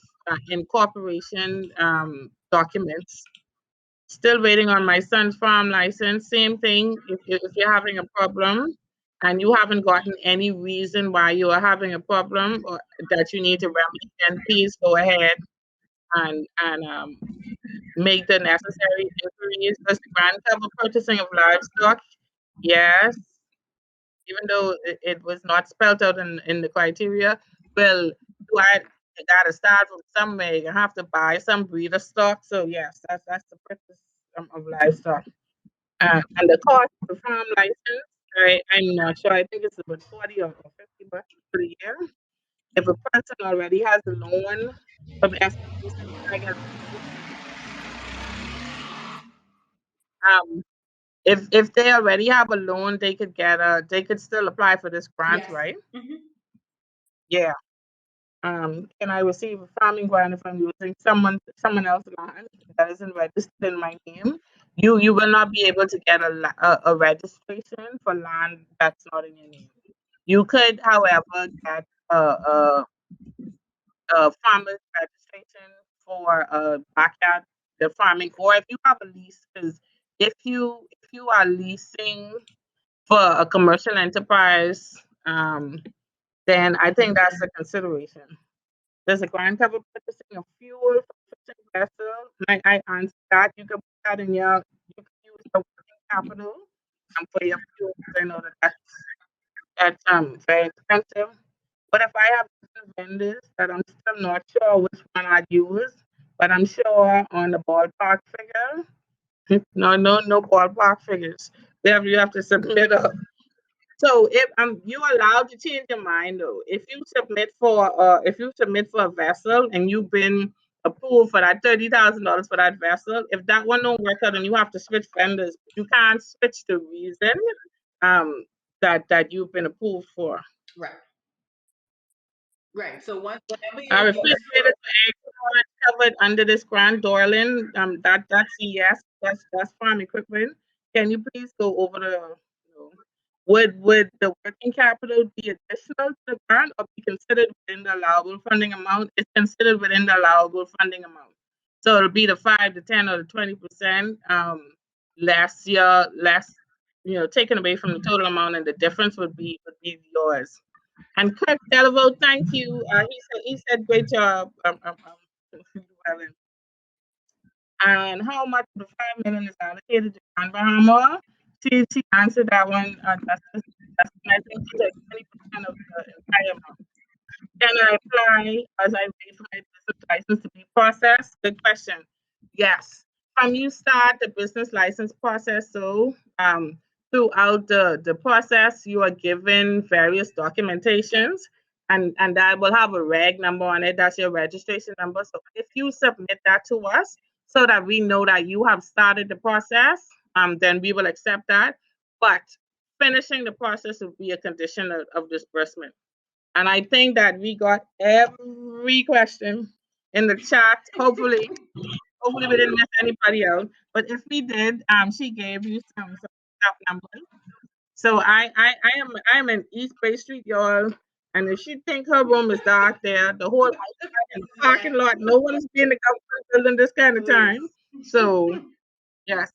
Speaker 3: incorporation documents. Still waiting on my son's farm license. Same thing. If you're having a problem and you haven't gotten any reason why you are having a problem or that you need to remedy, then please go ahead and make the necessary inquiries. Does the grant cover purchasing of livestock? Yes. Even though it was not spelled out in the criteria. Well, I gotta start from somewhere. You have to buy some breeder stock. So yes, that's the purchase of livestock. And the cost of the farm license, I'm not sure. I think it's about 40 or 50 bucks per year. If a person already has a loan from SBC, I guess. If they already have a loan, they could still apply for this grant, yes. Right? Mm-hmm. Yeah. Can I receive a farming grant if I'm using someone else's land that isn't registered in my name? You will not be able to get a registration for land that's not in your name. You could, however, get a farmer's registration for backyard the farming, or if you have a lease, because if you are leasing for a commercial enterprise, then I think that's a consideration. Does the grant cover purchasing of fuel for fishing vessel? I answered that. You can put that in you can use the working capital for your fuel. I know that's very expensive. But if I have vendors that I'm still not sure which one I'd use, but I'm sure on the ballpark figure. No ballpark figures. You have to submit a. So if you're allowed to change your mind though. If you submit for a vessel and you've been approved for that $30,000 for that vessel. If that one don't work out and you have to switch vendors, you can't switch the reason that you've been approved for.
Speaker 1: Right. Right. So whenever
Speaker 3: Our refrigerator covered under this grant, Dorlin, that's a yes. That's farm equipment. Can you please go over the would the working capital be additional to the grant or be considered within the allowable funding amount? It's considered within the allowable funding amount. So it'll be the 5 to 10 or the 20% less taken away from the total amount, and the difference would be yours. And Kirk Delaveau, thank you. He said great job. And how much of the $5 million is allocated to Grand Bahama? She answered that one. That's I think she's like 20% of the entire amount. Can I apply as I wait for my business license to be processed? Good question. Yes. From you start the business license process, so throughout the process, you are given various documentations, and that will have a reg number on it. That's your registration number. So if you submit that to us so that we know that you have started the process, then we will accept that. But finishing the process will be a condition of disbursement. And I think that we got every question in the chat. Hopefully we didn't miss anybody out. But if we did, she gave you some stuff numbers. So I am in East Bay Street, y'all. And if she think her room is dark there, the whole parking lot, no one is being the government building this kind of time. So yes.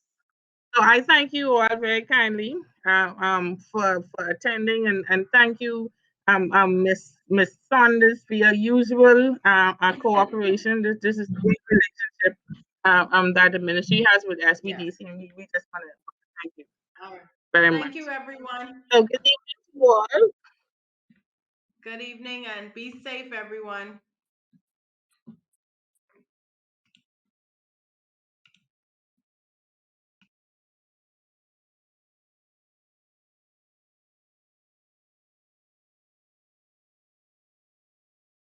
Speaker 3: So I thank you all very kindly for attending, and thank you, Miss Saunders, for your usual cooperation. This is a great relationship that the ministry has with SBDC, and we just want to thank you very much.
Speaker 1: Thank you, everyone.
Speaker 3: So good evening to all.
Speaker 1: Good evening, and be safe, everyone.